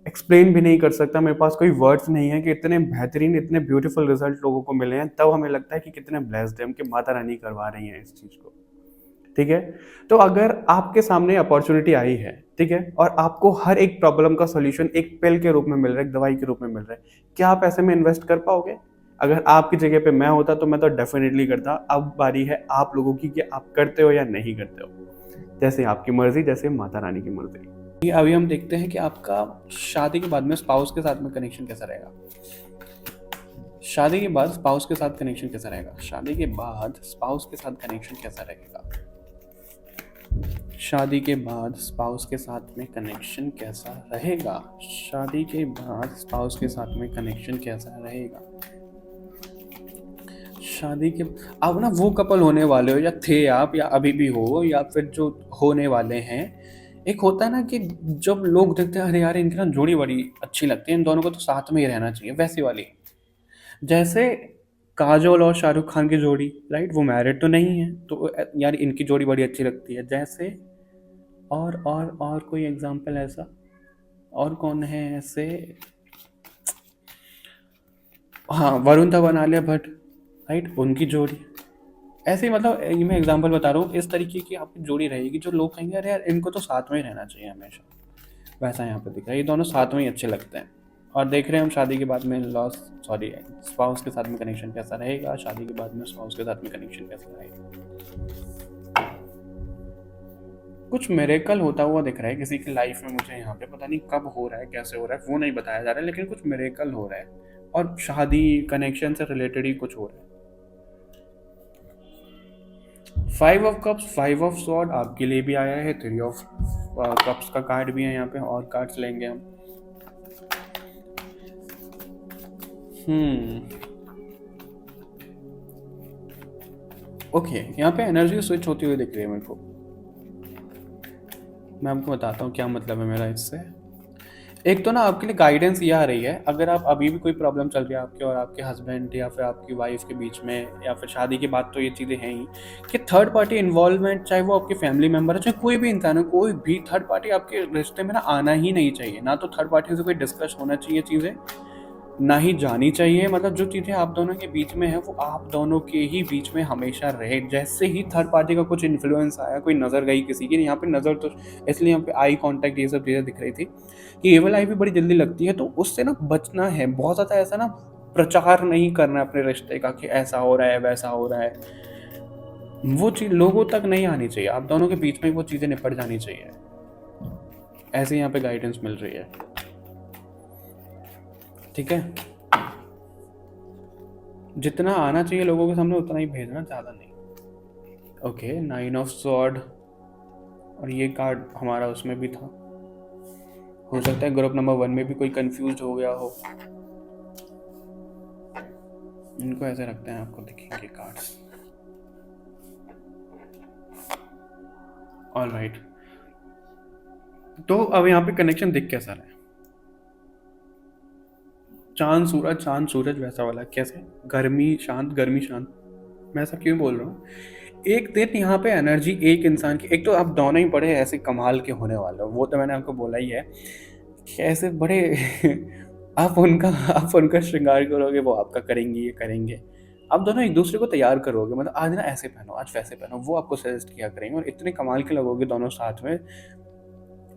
एक्सप्लेन भी नहीं कर सकता। मेरे पास कोई वर्ड्स नहीं है कि इतने बेहतरीन, इतने ब्यूटीफुल रिज़ल्ट लोगों को मिले हैं, तब हमें लगता है कि कितने ब्लेस्ड हैं हम कि माता रानी करवा रही हैं इस चीज़ को। ठीक है? तो अगर आपके सामने अपॉर्च्युनिटी आई है, ठीक है? और आपको हर एक प्रॉब्लम का सॉल्यूशन एक पिल के रूप में मिल रहा है, एक दवाई के रूप में मिल रहा है, क्या आप ऐसे में इन्वेस्ट कर पाओगे? अगर आपकी जगह पे मैं होता तो मैं तो डेफ़िनिटली करता। अब बारी है आप लोगों की कि आप करते हो या नहीं करते हो। जैसे आपकी मर्ज़ी, जैसे माता रानी की मर्ज़ी। अभी हम देखते हैं कि आपका शादी के बाद में स्पाउस के साथ में कनेक्शन कैसा रहेगा। शादी के बाद स्पाउस के साथ कनेक्शन कैसा रहेगा? शादी के बाद स्पाउस के साथ कनेक्शन कैसा रहेगा? शादी के बाद स्पाउस के साथ में कनेक्शन कैसा रहेगा? शादी के बाद स्पाउस के साथ में कनेक्शन कैसा रहेगा? शादी के अब ना वो कपल होने वाले हो या थे आप या अभी भी हो या फिर जो होने वाले हैं, एक होता है ना कि जब लोग देखते हैं अरे यार इनकी ना जोड़ी बड़ी अच्छी लगती है, इन दोनों को तो साथ में ही रहना चाहिए, वैसी वाली। जैसे काजोल और शाहरुख खान की जोड़ी, राइट? वो मैरिड तो नहीं है, तो यार इनकी जोड़ी बड़ी अच्छी लगती है। जैसे और कोई एग्जांपल ऐसा? और कौन है ऐसे? हाँ, वरुण धवन, आलिया भट्ट, राइट? उनकी जोड़ी। ऐसे ही मतलब ये मैं एग्जांपल बता रहा हूँ, इस तरीके की आपकी जोड़ी रहेगी जो लोग कहेंगे अरे यार इनको तो साथ में ही रहना चाहिए हमेशा। वैसा यहाँ पे दिख रहा है, ये दोनों साथ में ही अच्छे लगते हैं। और देख रहे हैं हम शादी के बाद में लॉस सॉरी स्पाउस के साथ में कनेक्शन कैसा रहेगा, शादी के बाद में स्पाउस के साथ में कनेक्शन कैसा रहेगा। कुछ मिरेकल होता हुआ दिख रहा है किसी की लाइफ में, मुझे यहाँ पे पता नहीं कब हो रहा है, कैसे हो रहा है, वो नहीं बताया जा रहा है, लेकिन कुछ मिरेकल हो रहा है और शादी कनेक्शन से रिलेटेड ही कुछ हो रहा है। 5 ऑफ कप्स, 5 ऑफ स्वॉर्ड आपके लिए भी आया है, 3 ऑफ कप्स का कार्ड भी है यहाँ पे, और कार्ड्स लेंगे हम। ओके, यहाँ पे एनर्जी स्विच होती हुई दिख रही है मेरे को। मैं आपको बताता हूँ क्या मतलब है मेरा इससे। एक तो ना आपके लिए गाइडेंस ये आ रही है, अगर आप अभी भी कोई प्रॉब्लम चल रही है आपके और आपके हस्बैंड या फिर आपकी वाइफ के बीच में, या फिर शादी के बाद तो ये चीज़ें हैं ही कि थर्ड पार्टी इन्वॉल्वमेंट, चाहे वो आपके फैमिली मेम्बर है, चाहे कोई भी इंसान है, कोई भी थर्ड पार्टी आपके रिश्ते में ना आना ही नहीं चाहिए। ना तो थर्ड पार्टी से कोई डिस्कस होना चाहिए चीज़ें, ना ही जानी चाहिए। मतलब जो चीज़ें आप दोनों के बीच में है वो आप दोनों के ही बीच में हमेशा रहे। जैसे ही थर्ड पार्टी का कुछ इन्फ्लुएंस आया, कोई नज़र गई किसी की, यहाँ पे नज़र तो इसलिए यहाँ पे आई कांटेक्ट ये सब चीज़ें दिख रही थी कि एविल आई भी बड़ी जल्दी लगती है, तो उससे ना बचना है। बहुत ज़्यादा ऐसा ना प्रचार नहीं करना है अपने रिश्ते का कि ऐसा हो रहा है वैसा हो रहा है, वो चीज़ लोगों तक नहीं आनी चाहिए। आप दोनों के बीच में वो चीज़ें निपट जानी चाहिए। ऐसे यहाँ पे गाइडेंस मिल रही है, ठीक है? जितना आना चाहिए लोगों के सामने उतना ही भेजना, ज़्यादा नहीं। ओके, 9 ऑफ स्वॉर्ड, और ये कार्ड हमारा उसमें भी था। हो सकता है ग्रुप नंबर 1 में भी कोई कंफ्यूज हो गया हो। इनको ऐसे रखते हैं, आपको दिखेंगे कार्ड्स। ऑलराइट, तो अब यहाँ पे कनेक्शन दिख कैसा रहा है? चांद सूरज, चांद सूरज वैसा वाला। कैसे? गर्मी शांत, गर्मी शांत। मैं ऐसा क्यों बोल रहा हूँ? एक दिन यहाँ पे एनर्जी एक इंसान की, एक तो आप दोनों ही बड़े ऐसे कमाल के होने वाले हो, वो तो मैंने आपको बोला ही है कि ऐसे बड़े आप उनका श्रृंगार करोगे, वो आपका करेंगी, ये करेंगे। आप दोनों एक दूसरे को तैयार करोगे, मतलब आज ना ऐसे पहनो, आज वैसे पहनो, वो आपको सजेस्ट किया करेंगे और इतने कमाल के लगोगे दोनों साथ में।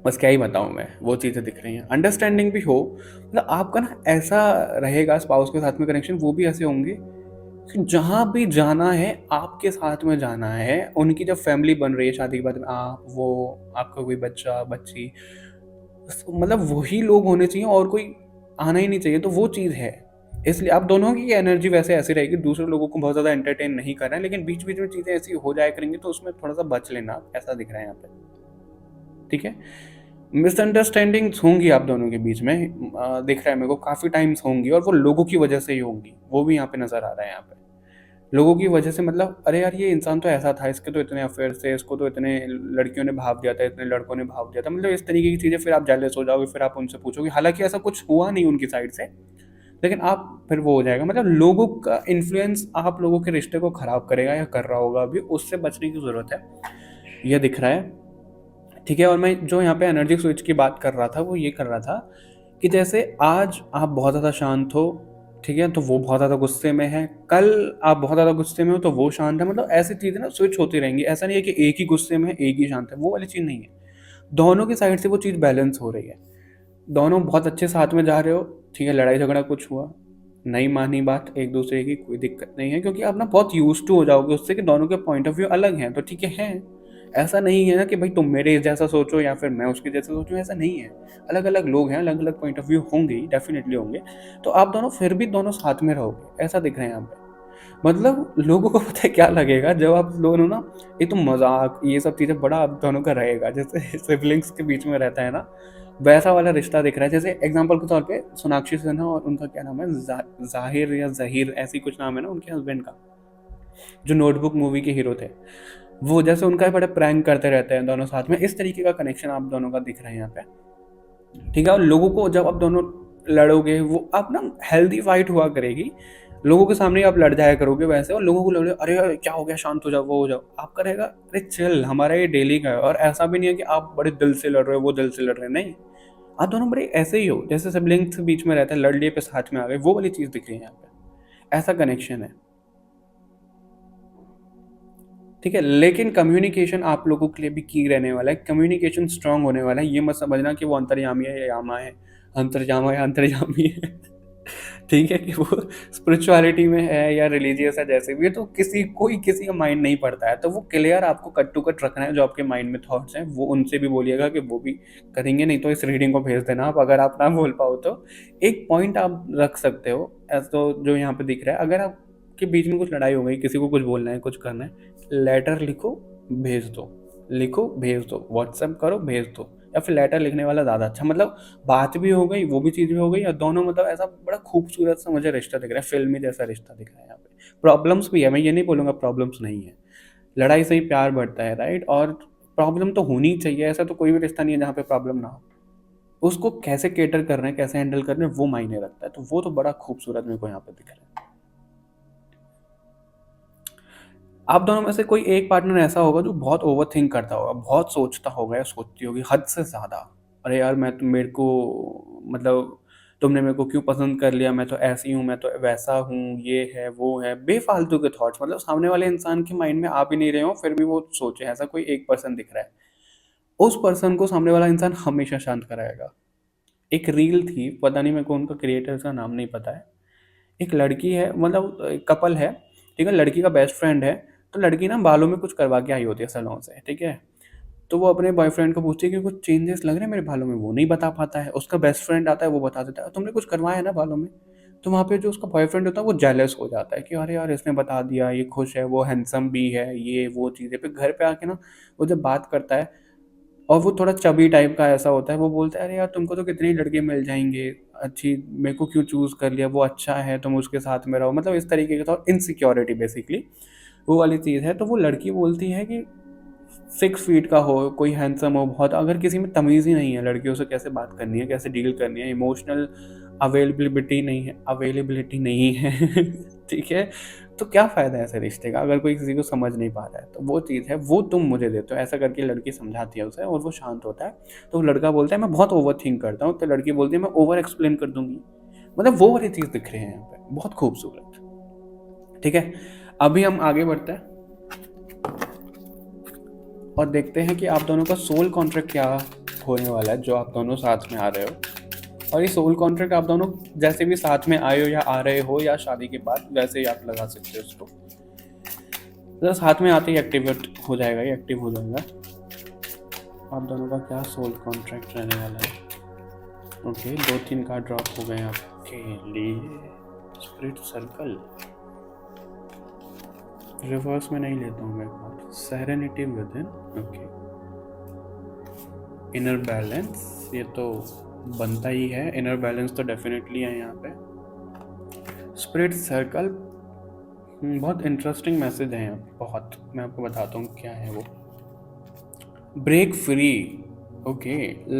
बस क्या ही बताऊँ मैं, वो चीज़ें दिख रही हैं। अंडरस्टैंडिंग भी हो, मतलब आपका ना ऐसा रहेगा स्पाउस के साथ में कनेक्शन, वो भी ऐसे होंगे कि जहाँ भी जाना है आपके साथ में जाना है। उनकी जब फैमिली बन रही है शादी के बाद में, आप, वो, आपका कोई बच्चा बच्ची, मतलब वही लोग होने चाहिए और कोई आना ही नहीं चाहिए, तो वो चीज़ है। इसलिए आप दोनों की एनर्जी वैसे ऐसी रहेगी, दूसरे लोगों को बहुत ज़्यादा एंटरटेन नहीं करना है, लेकिन बीच बीच में चीज़ें ऐसी हो जाया करेंगी तो उसमें थोड़ा सा बच लेना, ऐसा दिख रहा है यहाँ पे। ठीक है? मिसअंडरस्टैंडिंग्स होंगी आप दोनों के बीच में, दिख रहा है मेरे को काफ़ी टाइम्स होंगी, और वो लोगों की वजह से ही होंगी, वो भी यहाँ पे नज़र आ रहा है यहाँ पे। लोगों की वजह से मतलब अरे यार ये इंसान तो ऐसा था, इसके तो इतने अफेयर्स थे, इसको तो इतने लड़कियों ने भाव दिया था, इतने लड़कों ने भाव दिया था, मतलब इस तरीके की चीज़ें, फिर आप जेलस हो जाओगे, फिर आप उनसे पूछोगे, हालाँकि ऐसा कुछ हुआ नहीं उनकी साइड से, लेकिन आप फिर वो हो जाएगा, मतलब लोगों का इन्फ्लुएंस आप लोगों के रिश्ते को ख़राब करेगा या कर रहा होगा अभी, उससे बचने की ज़रूरत है, ये दिख रहा है, ठीक है? और मैं जो यहाँ पे एनर्जी स्विच की बात कर रहा था, वो ये कर रहा था कि जैसे आज आप बहुत ज़्यादा शांत हो, ठीक है? तो वो बहुत ज़्यादा गुस्से में है, कल आप बहुत ज़्यादा गुस्से में हो तो वो शांत है, मतलब ऐसी चीज़ें ना स्विच होती रहेंगी, ऐसा नहीं है कि एक ही गुस्से में है, एक ही शांत है, वो वाली चीज़ नहीं है। दोनों की साइड से वो चीज़ बैलेंस हो रही है, दोनों बहुत अच्छे साथ में जा रहे हो, ठीक है? लड़ाई झगड़ा कुछ हुआ, नहीं मानी बात एक दूसरे की, कोई दिक्कत नहीं है, क्योंकि आप ना बहुत यूज्ड टू हो जाओगे उससे कि दोनों के पॉइंट ऑफ व्यू अलग हैं, तो ठीक है। ऐसा नहीं है ना कि भाई तुम मेरे जैसा सोचो या फिर मैं उसके जैसा सोचूं, ऐसा नहीं है। अलग अलग लोग हैं, अलग अलग पॉइंट ऑफ व्यू होंगे ही, डेफिनेटली होंगे। तो आप दोनों फिर भी दोनों साथ में रहोगे, ऐसा दिख रहे हैं यहाँ पे। मतलब लोगों को पता है क्या लगेगा जब आप दोनों ना, ये तो मजाक ये सब चीज़ें बड़ा आप दोनों का रहेगा, जैसे सिबलिंग्स के बीच में रहता है ना, वैसा वाला रिश्ता दिख रहा है। जैसे एग्जांपल के तौर पे सोनाक्षी सिन्हा और उनका क्या नाम है, जाहिर या जहीर ऐसी कुछ नाम है ना उनके हस्बैंड का, जो नोटबुक मूवी के हीरो थे, वो जैसे उनका बड़े प्रैंक करते रहते हैं दोनों साथ में, इस तरीके का कनेक्शन आप दोनों का दिख रहा है यहाँ पे, ठीक है? और लोगों को जब आप दोनों लड़ोगे, वो आप ना हेल्दी फाइट हुआ करेगी, लोगों के सामने आप लड़ जाया करोगे वैसे, और लोगों को लड़े, अरे यार क्या हो गया, शांत हो जाओ, वो हो जाओ, आपका रहेगा अरे चिल, हमारा ये डेली का है। और ऐसा भी नहीं है कि आप बड़े दिल से लड़ रहे हो, वो दिल से लड़ रहे हैं, नहीं, आप दोनों बड़े ऐसे ही हो जैसे सिबलिंग्स के बीच में रहता है, लड़ लिए पे साथ में आ गए, वो वाली चीज दिख रही है यहाँ पे, ऐसा कनेक्शन है, ठीक है? लेकिन कम्युनिकेशन आप लोगों के लिए भी की रहने वाला है, कम्युनिकेशन स्ट्रांग होने वाला है, ये मत समझना कि वो अंतर्यामी है या यामा है, अंतर्जामा या अंतर्यामी है ठीक है? कि वो स्पिरिचुअलिटी में है या रिलीजियस है, जैसे भी है, तो कोई किसी का माइंड नहीं पड़ता है, तो वो क्लियर आपको कट टू कट रखना है, जो आपके माइंड में थॉट्स हैं वो उनसे भी बोलिएगा कि वो भी करेंगे, नहीं तो इस रीडिंग को भेज देना आप, अगर आप ना बोल पाओ तो एक पॉइंट आप रख सकते हो, ऐसा तो जो यहाँ पे दिख रहा है, अगर आपके बीच में कुछ लड़ाई हो गई, किसी को कुछ बोलना है, कुछ करना है, लेटर लिखो, भेज दो, लिखो भेज दो, व्हाट्सएप करो भेज दो, या फिर लेटर लिखने वाला ज़्यादा अच्छा, मतलब बात भी हो गई, वो भी चीज़ भी हो गई, और दोनों मतलब ऐसा बड़ा खूबसूरत सा मुझे रिश्ता दिख रहा है, फिल्मी जैसा रिश्ता दिख रहा है यहाँ पे। प्रॉब्लम्स भी है, मैं ये नहीं बोलूँगा प्रॉब्लम्स नहीं है, लड़ाई से ही प्यार बढ़ता है, राइट? और प्रॉब्लम तो होनी ही चाहिए, ऐसा तो कोई भी रिश्ता नहीं है जहाँ पे प्रॉब्लम ना हो, उसको कैसे केटर कर रहे हैं, कैसे हैंडल कर रहे हैं, वो मायने रखता है, तो वो तो बड़ा खूबसूरत मेरे को यहाँ पे दिख रहा है। आप दोनों में से कोई एक पार्टनर ऐसा होगा जो बहुत ओवर थिंक करता होगा, बहुत सोचता होगा या सोचती होगी हद से ज़्यादा, अरे यार मैं तुम मेरे को, मतलब तुमने मेरे को क्यों पसंद कर लिया, मैं तो ऐसी हूँ, मैं तो वैसा हूँ, ये है वो है, बेफालतू के थॉट्स, मतलब सामने वाले इंसान के माइंड में आ भी नहीं रहे हो, फिर भी वो सोचे, ऐसा कोई एक पर्सन दिख रहा है, उस पर्सन को सामने वाला इंसान हमेशा शांत कराएगा। एक रील थी, पता नहीं मेरे को उनका क्रिएटर का नाम नहीं पता है, एक लड़की है, मतलब कपल है, ठीक है? लड़की का बेस्ट फ्रेंड है, तो लड़की ना बालों में कुछ करवा के आई होती है सैलून से, ठीक है? तो वो अपने बॉयफ्रेंड को पूछती है कि कुछ चेंजेस लग रहे हैं मेरे बालों में, वो नहीं बता पाता है, उसका बेस्ट फ्रेंड आता है, वो बता देता है तुमने कुछ करवाया है ना बालों में। तो वहाँ पे जो उसका बॉयफ्रेंड होता है वो जेलस हो जाता है कि अरे यार इसने बता दिया, ये खुश है, वो हैंडसम भी है, ये वो चीज़ें, फिर घर पे आके ना वो जब बात करता है, और वो थोड़ा चबी टाइप का ऐसा होता है, वो बोलता है अरे यार तुमको तो कितने ही लड़के मिल जाएंगे, अच्छी, मेरे को क्यों चूज़ कर लिया, वो अच्छा है तुम उसके साथ में रहो, मतलब इस तरीके का, तो इनसिक्योरिटी बेसिकली वो वाली चीज़ है। तो वो लड़की बोलती है कि 6 फीट का हो, कोई हैंडसम हो बहुत, अगर किसी में तमीज़ ही नहीं है लड़कियों से कैसे बात करनी है, कैसे डील करनी है, इमोशनल अवेलेबिलिटी नहीं है ठीक है? तो क्या फ़ायदा है ऐसे रिश्ते का, अगर कोई किसी को समझ नहीं पा रहा है, तो वो चीज़ है, वो तुम मुझे देते हो, ऐसा करके लड़की समझाती है उसे, और वो शांत होता है। तो लड़का बोलता है मैं बहुत ओवरथिंक करता हूँ, तो लड़की बोलती है मैं ओवर एक्सप्लेन कर दूँगी। मतलब वो वाली चीज़ दिख रही है यहाँ पे, बहुत खूबसूरत, ठीक है? अभी हम आगे बढ़ते हैं और देखते हैं कि आप दोनों का सोल कॉन्ट्रैक्ट क्या होने वाला है, जो आप दोनों साथ में आ रहे हो। और ये सोल कॉन्ट्रैक्ट आप दोनों जैसे भी साथ में आए हो या आ रहे हो, या शादी के बाद, वैसे ही आप लगा सकते हो उसको, तो साथ में आते ही एक्टिवेट हो जाएगा, ये एक्टिव हो जाएगा। आप दोनों का क्या सोल कॉन्ट्रैक्ट रहने वाला है। ओके, 2-3 कार्ड ड्रॉप हो गए आपके लिए। स्पिरिट सर्कल रिवर्स में नहीं लेता हूँ मैं एक बार, serenity within, okay, inner balance, ये तो बनता ही है, इनर बैलेंस तो डेफिनेटली है यहाँ पे। स्पिरिट सर्कल, बहुत इंटरेस्टिंग मैसेज है यहाँ पे, बहुत। मैं आपको बताता हूँ क्या है वो। Break free, okay,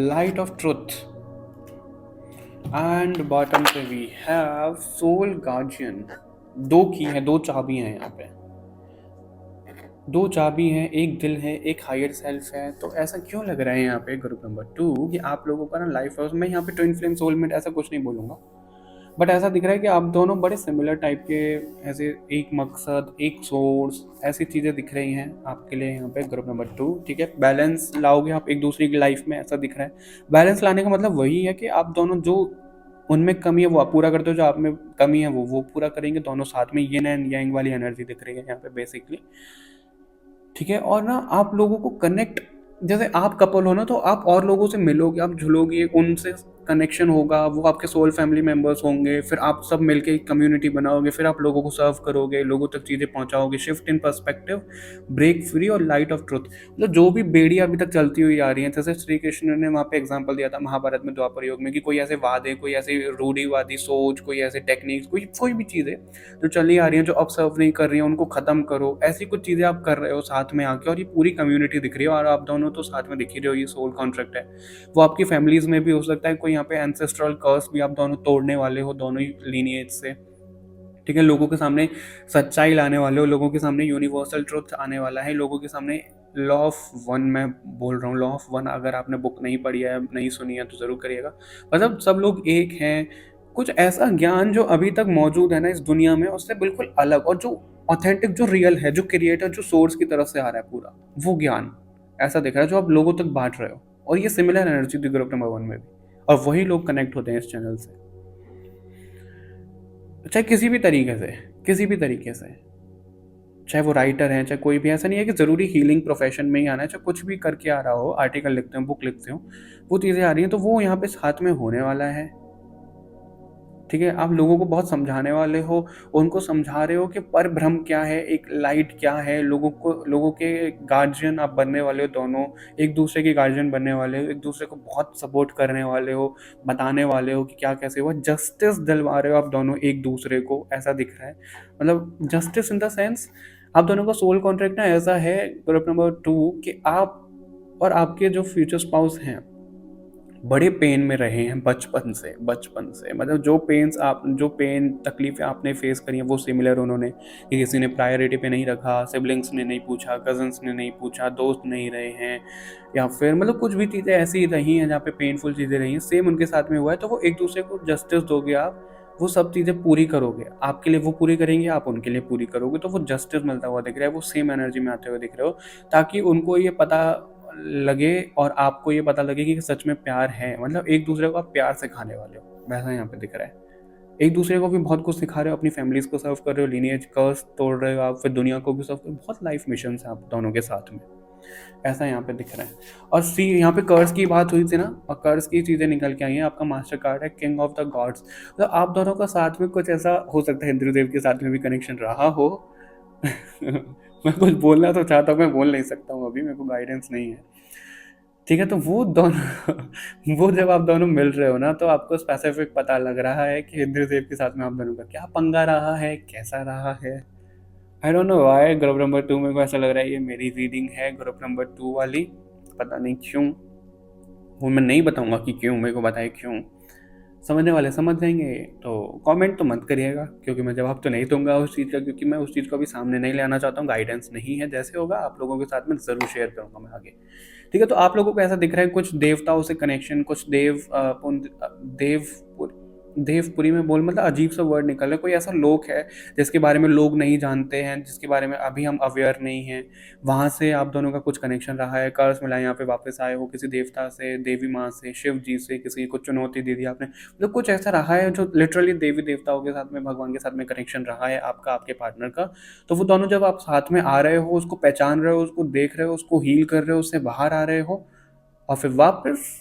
light of truth, and bottom पे वी हैव सोल गार्जियन। दो की है, दो चाबी हैं यहाँ पे, दो चाबी हैं, एक दिल है, एक हायर सेल्फ है। तो ऐसा क्यों लग रहा है यहाँ पे ग्रुप नंबर 2 कि आप लोगों का ना लाइफ है, मैं यहाँ पे ट्विन फ्लेम सोलमेट ऐसा कुछ नहीं बोलूँगा, बट ऐसा दिख रहा है कि आप दोनों बड़े सिमिलर टाइप के, ऐसे एक मकसद, एक सोर्स, ऐसी चीज़ें दिख रही हैं आपके लिए यहाँ पे ग्रुप नंबर 2। ठीक है, बैलेंस लाओगे आप एक दूसरे की लाइफ में, ऐसा दिख रहा है। बैलेंस लाने का मतलब वही है कि आप दोनों जो उनमें कमी है वो आप पूरा करते हो, जो आप में कमी है वो पूरा करेंगे, दोनों साथ में। ये एंड यांग वाली एनर्जी दिख रही है यहाँ पे बेसिकली। ठीक है, और ना आप लोगों को कनेक्ट, जैसे आप कपल हो ना, तो आप और लोगों से मिलोगे, आप झुलोगे, उनसे कनेक्शन होगा, वो आपके सोल फैमिली मेंबर्स होंगे, फिर आप सब मिलके एक कम्युनिटी बनाओगे, फिर आप लोगों को सर्व करोगे, लोगों तक चीज़ें पहुंचाओगे। Shift in perspective, break free और लाइट ऑफ ट्रुथ। मतलब जो भी बेड़ी अभी तक चलती हुई आ रही है, जैसे श्री कृष्ण ने वहाँ पे एग्जाम्पल दिया था महाभारत में द्वापर युग में, कि कोई ऐसे वादे, कोई ऐसी रूढ़ीवादी सोच, कोई ऐसे टेक्निक्स, कोई भी चीज़ें जो चली आ रही हैं, जो अब सर्व नहीं कर रही हैं, उनको ख़त्म करो। ऐसी कुछ चीज़ें आप कर रहे हो साथ में आके, और ये पूरी कम्युनिटी दिख रही है, और आप दोनों तो साथ में दिख ही रहे हो, ये सोल कॉन्ट्रैक्ट है। वो आपकी फैमिलीज़ में भी हो सकता है, कोई यहाँ पे एंसेस्ट्रल कर्स भी आप दोनों तोड़ने वाले हो, दोनों ही लीनिएज से। ठीक है, लोगों के सामने सच्चाई लाने वाले हो, लोगों के सामने यूनिवर्सल ट्रुथ आने वाला है, लोगों के सामने लॉ ऑफ वन, मैं बोल रहा हूँ लॉ ऑफ वन, अगर आपने बुक नहीं पढ़ी है, नहीं सुनी है, तो ज़रूर करिएगा। मतलब सब लोग एक हैं, कुछ ऐसा ज्ञान जो अभी तक मौजूद है ना इस दुनिया में, उससे बिल्कुल अलग, और जो ऑथेंटिक, जो रियल है, जो क्रिएटर, जो सोर्स की तरफ से आ रहा है पूरा, वो ज्ञान ऐसा दिख रहा है जो आप लोगों तक बांट रहे हो। और ये सिमिलर एनर्जी थी ग्रुप नंबर 1 में भी, और वही लोग कनेक्ट होते हैं इस चैनल से, चाहे किसी भी तरीके से, किसी भी तरीके से, चाहे वो राइटर हैं, चाहे कोई भी। ऐसा नहीं है कि ज़रूरी हीलिंग प्रोफेशन में ही आना है, चाहे कुछ भी करके आ रहा हो, आर्टिकल लिखते हो, बुक लिखते हो, वो चीज़ें आ रही हैं, तो वो यहाँ पे साथ में होने वाला है। ठीक है, आप लोगों को बहुत समझाने वाले हो, उनको समझा रहे हो कि पर ब्रह्म क्या है, एक लाइट क्या है, लोगों को, लोगों के गार्जियन आप बनने वाले हो दोनों, एक दूसरे के गार्जियन बनने वाले हो, एक दूसरे को बहुत सपोर्ट करने वाले हो, बताने वाले हो कि क्या कैसे हुआ, जस्टिस दिलवा रहे हो आप दोनों एक दूसरे को, ऐसा दिख रहा है। मतलब जस्टिस इन द सेंस, आप दोनों का सोल कॉन्ट्रैक्ट ना ऐसा है ग्रुप नंबर 2, कि आप और आपके जो फ्यूचर स्पाउस हैं बड़े पेन में रहे हैं बचपन से। मतलब जो पेन तकलीफ़ें आपने फेस करी हैं, वो सिमिलर उन्होंने, कि किसी ने प्रायोरिटी पे नहीं रखा, सिबलिंग्स ने नहीं पूछा, कज़न्स ने नहीं पूछा, दोस्त नहीं रहे हैं, या फिर मतलब कुछ भी चीज़ें ऐसी रही हैं जहाँ पे पेनफुल चीज़ें रही हैं, सेम उनके साथ में हुआ है। तो वो एक दूसरे को जस्टिस दोगे आप, वो सब चीज़ें पूरी करोगे, आपके लिए वो पूरी करेंगे, आप उनके लिए पूरी करोगे, तो वो जस्टिस मिलता हुआ दिख रहा है, वो सेम एनर्जी में आते हुए दिख रहे हो, ताकि उनको ये पता लगे और आपको ये पता लगे कि सच में प्यार है। मतलब एक दूसरे को आप प्यार सिखाने वाले हो, वैसा यहाँ पे दिख रहा है। एक दूसरे को भी बहुत कुछ सिखा रहे हो, अपनी फैमिलीज को सर्व कर रहे हो, लीनिएज कर्स तोड़ रहे हो आप, फिर दुनिया को भी सर्व कर, बहुत लाइफ मिशन है आप दोनों के साथ में, ऐसा यहाँ पे दिख रहा है। और सी, यहाँ पे कर्स की बात हुई थी ना, और कर्स की चीज़ें निकल के आई हैं। आपका मास्टर कार्ड है किंग ऑफ द गॉड्स, तो आप दोनों का साथ में कुछ ऐसा हो सकता है, इंद्रदेव के साथ में भी कनेक्शन रहा हो। मैं कुछ बोलना तो चाहता हूँ, मैं बोल नहीं सकता हूँ अभी, मेरे को गाइडेंस नहीं है। ठीक है, तो वो दोनों वो जब आप दोनों मिल रहे हो ना, तो आपको स्पेसिफिक पता लग रहा है कि इंद्रदेव के साथ में आप दोनों का क्या पंगा रहा है, कैसा रहा है। I don't know why group number 2 मेरे को ऐसा लग रहा है ये मेरी रीडिंग है ग्रुप नंबर 2 वाली, पता नहीं क्यों, वो मैं नहीं बताऊंगा कि क्यों, मेरे को बताए क्यों, समझने वाले समझ जाएंगे। तो कमेंट तो मत करिएगा, क्योंकि मैं जवाब तो नहीं दूंगा उस चीज़ का, क्योंकि मैं उस चीज़ को अभी सामने नहीं लाना चाहता हूँ, गाइडेंस नहीं है। जैसे होगा आप लोगों के साथ में ज़रूर शेयर करूँगा मैं आगे। ठीक है, तो आप लोगों को ऐसा दिख रहा है कुछ देवताओं से कनेक्शन, कुछ देवपुरी में बोल, मतलब अजीब सा वर्ड निकल रहा है, कोई ऐसा लोक है जिसके बारे में लोग नहीं जानते हैं, जिसके बारे में अभी हम अवेयर नहीं हैं, वहाँ से आप दोनों का कुछ कनेक्शन रहा है, कर्ज मिला, यहाँ पे वापस आए हो, किसी देवता से, देवी माँ से, शिव जी से, किसी को चुनौती दे दी आपने, मतलब कुछ ऐसा रहा है जो लिटरली देवी देवताओं के साथ में, भगवान के साथ में कनेक्शन रहा है आपका, आपके पार्टनर का। तो वो दोनों जब आप साथ में आ रहे हो, उसको पहचान रहे हो, उसको देख रहे हो, उसको हील कर रहे हो, उससे बाहर आ रहे हो, और फिर वापस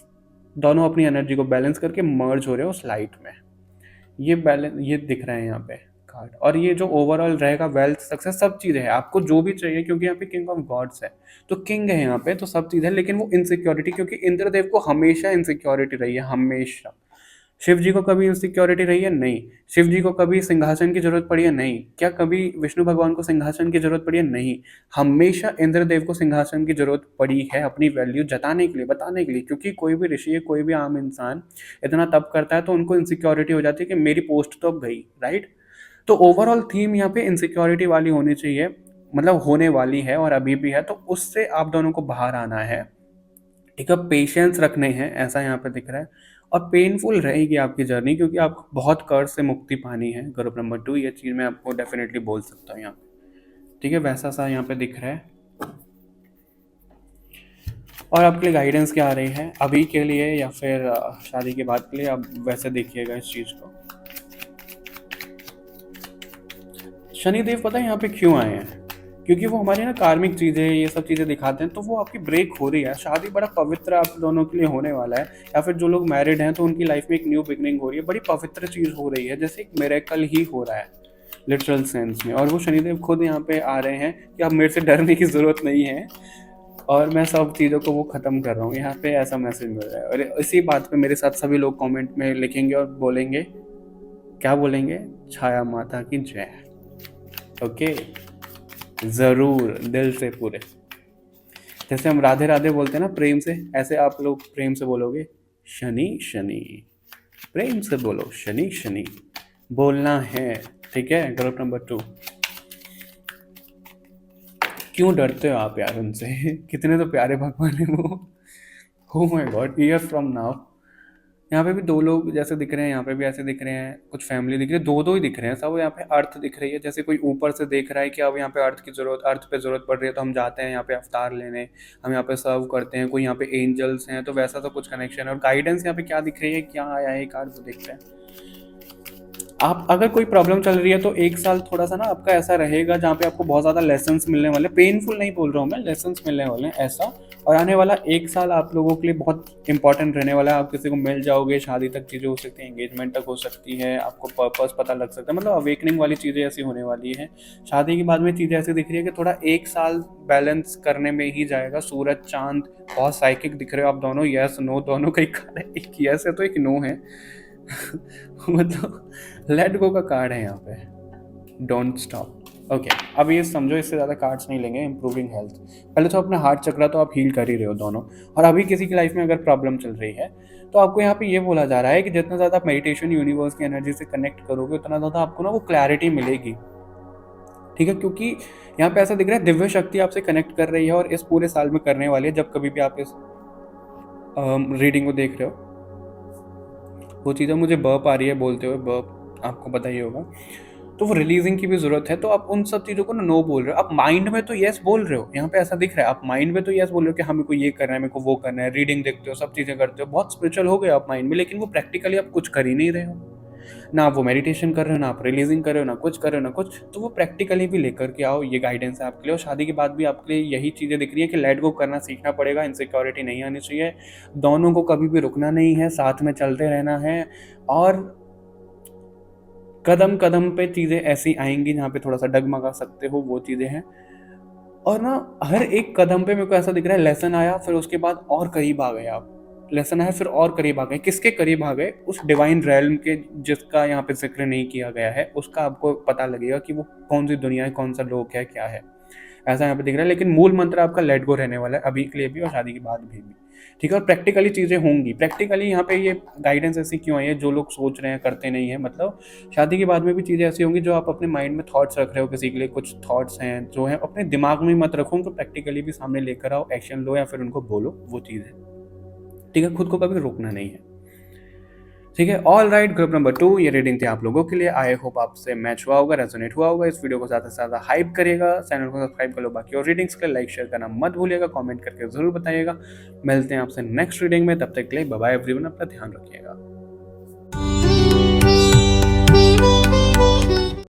दोनों अपनी एनर्जी को बैलेंस करके मर्ज हो रहे हो उस लाइट में। ये बैलेंस, ये दिख रहा है यहाँ पे कार्ड, और ये जो ओवरऑल रहेगा वेल्थ सक्सेस सब चीज़ें हैं, आपको जो भी चाहिए, क्योंकि यहाँ पे किंग ऑफ गॉड्स है, तो किंग है यहाँ पे, तो सब चीज़ है। लेकिन वो इनसिक्योरिटी, क्योंकि इंद्रदेव को हमेशा इनसिक्योरिटी रही है, हमेशा। शिव जी को कभी इनसिक्योरिटी रही है? नहीं। शिव जी को कभी सिंहासन की जरूरत पड़ी है? नहीं। क्या कभी विष्णु भगवान को सिंहासन की जरूरत पड़ी है? नहीं। हमेशा इंद्रदेव को सिंहासन की जरूरत पड़ी है अपनी वैल्यू जताने के लिए, बताने के लिए, क्योंकि कोई भी ऋषि है, कोई भी आम इंसान इतना तप करता है तो उनको इनसिक्योरिटी हो जाती है कि मेरी पोस्ट तो अब गई, राइट। तो ओवरऑल थीम यहाँ पे इनसिक्योरिटी वाली होनी चाहिए, मतलब होने वाली है और अभी भी है, तो उससे आप दोनों को बाहर आना है। ठीक है, पेशेंस रखने हैं, ऐसा यहाँ पे दिख रहा है। और पेनफुल रहेगी आपकी जर्नी, क्योंकि आपको बहुत कर्ज से मुक्ति पानी है, ग्रुप नंबर 2, ये चीज़ मैं आपको डेफिनेटली बोल सकता हूँ यहाँ पे। ठीक है, वैसा सा यहाँ पे दिख रहा है। और आपके लिए गाइडेंस क्या आ रही है अभी के लिए या फिर शादी के बाद के लिए, आप वैसे देखिएगा इस चीज़ को। शनिदेव पता है यहाँ पे क्यों आए हैं? क्योंकि वो हमारी ना कार्मिक चीज़ें, ये सब चीज़ें दिखाते हैं, तो वो आपकी ब्रेक हो रही है। शादी बड़ा पवित्र आप दोनों के लिए होने वाला है, या फिर जो लोग मैरिड हैं तो उनकी लाइफ में एक न्यू बिगनिंग हो रही है, बड़ी पवित्र चीज़ हो रही है, जैसे एक मिरेकल ही हो रहा है लिटरल सेंस में। और वो शनिदेव खुद यहाँ पे आ रहे हैं कि अब मेरे से डरने की ज़रूरत नहीं है, और मैं सब चीज़ों को वो ख़त्म कर रहा हूँ। यहाँ पे ऐसा मैसेज मिल रहा है। और इसी बात पे मेरे साथ सभी लोग कमेंट में लिखेंगे और बोलेंगे, क्या बोलेंगे? छाया माता की जय। ओके, ज़रूर, दिल से पूरे। जैसे हम राधे राधे बोलते हैं ना प्रेम से, ऐसे आप लोग प्रेम से बोलोगे शनि शनि, प्रेम से बोलो शनि शनि, बोलना है। ठीक है, ग्रुप नंबर 2। क्यों डरते हो आप यार उनसे? कितने तो प्यारे भगवान है वो। हो my God, year from now. यहाँ पे भी दो लोग जैसे दिख रहे हैं, यहाँ पे भी ऐसे दिख रहे हैं, कुछ फैमिली दिख रही है, दो दो ही दिख रहे हैं सब। यहाँ पे अर्थ दिख रही है, जैसे कोई ऊपर से देख रहा है कि अब यहाँ पे अर्थ की जरूरत, अर्थ पे जरूरत पड़ रही है, तो हम जाते हैं यहाँ पे अवतार लेने, हम यहाँ पे सर्व करते हैं। कोई यहाँ पे एंजल्स हैं, तो वैसा तो कुछ कनेक्शन है। और गाइडेंस यहाँ पे क्या दिख रही है, क्या आया है कार्ड, वो देखते हैं। आप अगर कोई प्रॉब्लम चल रही है तो एक साल थोड़ा सा ना आपका ऐसा रहेगा जहाँ पे आपको बहुत ज़्यादा लेसन्स मिलने वाले, पेनफुल नहीं बोल रहा हूँ मैं, लेसन्स मिलने वाले हैं ऐसा। और आने वाला एक साल आप लोगों के लिए बहुत इंपॉर्टेंट रहने वाला है। आप किसी को मिल जाओगे, शादी तक चीज़ें हो सकती हैं, एंगेजमेंट तक हो सकती है, आपको पर्पस पता लग सकता है, मतलब अवेकनिंग वाली चीज़ें ऐसी होने वाली है। शादी के बाद में चीज़ें ऐसी दिख रही है कि थोड़ा एक साल बैलेंस करने में ही जाएगा। सूरज चांद बहुत साइकिक दिख रहे हो आप दोनों, यस नो दोनों का ही कार्ड है, एक यस है तो एक नो है। मतलब लेट गो का कार्ड है यहाँ पे, डोंट स्टॉप। ओके, अब ये समझो, इससे ज़्यादा कार्ड्स नहीं लेंगे। इंप्रूविंग हेल्थ, पहले तो अपना हार्ट चक्र तो आप हील कर ही रहे हो दोनों। और अभी किसी की लाइफ में अगर प्रॉब्लम चल रही है तो आपको यहाँ पे ये बोला जा रहा है कि जितना ज़्यादा आप मेडिटेशन यूनिवर्स की एनर्जी से कनेक्ट करोगे, उतना ज़्यादा आपको ना वो क्लैरिटी मिलेगी। ठीक है, क्योंकि यहाँ पे ऐसा दिख रहा है दिव्य शक्ति आपसे कनेक्ट कर रही है, और इस पूरे साल में करने वाली है। जब कभी भी आप इस रीडिंग को देख रहे हो, वो चीज़ें, मुझे बर्प आ रही है बोलते हुए, बर्प आपको पता ही होगा, तो वो रिलीजिंग की भी ज़रूरत है। तो आप उन सब चीज़ों को ना नो बोल रहे हो, आप माइंड में तो यस बोल रहे हो, यहाँ पे ऐसा दिख रहा है। आप माइंड में तो यस बोल रहे हो कि हाँ मेरे को ये करना है, मेरे को वो करना है, रीडिंग देखते हो, सब चीज़ें करते हो, बहुत स्पिरिचुअल हो गए आप माइंड में, लेकिन वो प्रैक्टिकली आप कुछ कर ही नहीं रहे हो। ना आप वो मेडिटेशन कर रहे हो, ना आप रिलीजिंग कर रहे हो, ना कुछ कर रहे हो, ना कुछ। तो वो प्रैक्टिकली भी लेकर के आओ, ये गाइडेंस है आपके लिए। और शादी के बाद भी आपके लिए यही चीज़ें दिख रही है कि लेट गो करना सीखना पड़ेगा, इनसिक्योरिटी नहीं आनी चाहिए, दोनों को कभी भी रुकना नहीं है, साथ में चलते रहना है। और कदम कदम पे चीज़ें ऐसी आएंगी जहाँ पे थोड़ा सा डगमगा सकते हो, वो चीज़ें हैं। और ना हर एक कदम पे मेरे को ऐसा दिख रहा है लेसन आया, फिर उसके बाद और करीब आ गए आप, लेसन आया फिर और करीब आ गए। किसके करीब आ गए? उस डिवाइन रेल्म के जिसका यहाँ पे जिक्र नहीं किया गया है, उसका आपको पता लगेगा कि वो कौन सी दुनिया है, कौन सा लोक है, क्या है, ऐसा यहाँ पे दिख रहा है। लेकिन मूल मंत्र आपका लेट गो रहने वाला है, अभी के लिए भी और शादी के बाद भी। ठीक है, और प्रैक्टिकली चीज़ें होंगी। प्रैक्टिकली यहाँ पे ये गाइडेंस ऐसी क्यों आई है, जो लोग सोच रहे हैं करते नहीं है, मतलब शादी के बाद में भी चीज़ें ऐसी होंगी जो आप अपने माइंड में थॉट्स रख रहे हो किसी के लिए, कुछ थॉट्स हैं जो है अपने दिमाग में मत रखो, उनको प्रैक्टिकली भी सामने लेकर आओ, एक्शन लो या फिर उनको बोलो, वो चीज़ है। ठीक है, खुद को कभी रोकना नहीं है। ठीक है, ऑल राइट, ग्रुप नंबर 2, ये रीडिंग थी आप लोगों के लिए। आई होप आपसे मैच हुआ होगा, रेजोनेट हुआ होगा। इस वीडियो को ज़्यादा से ज़्यादा हाइप करिएगा, चैनल को सब्सक्राइब कर लो, बाकी और रीडिंग्स के लिए लाइक शेयर करना मत भूलिएगा, कमेंट करके ज़रूर बताइएगा। मिलते हैं आपसे नेक्स्ट रीडिंग में, तब तक के लिए बाय बाय एवरीवन, अपना ध्यान रखिएगा।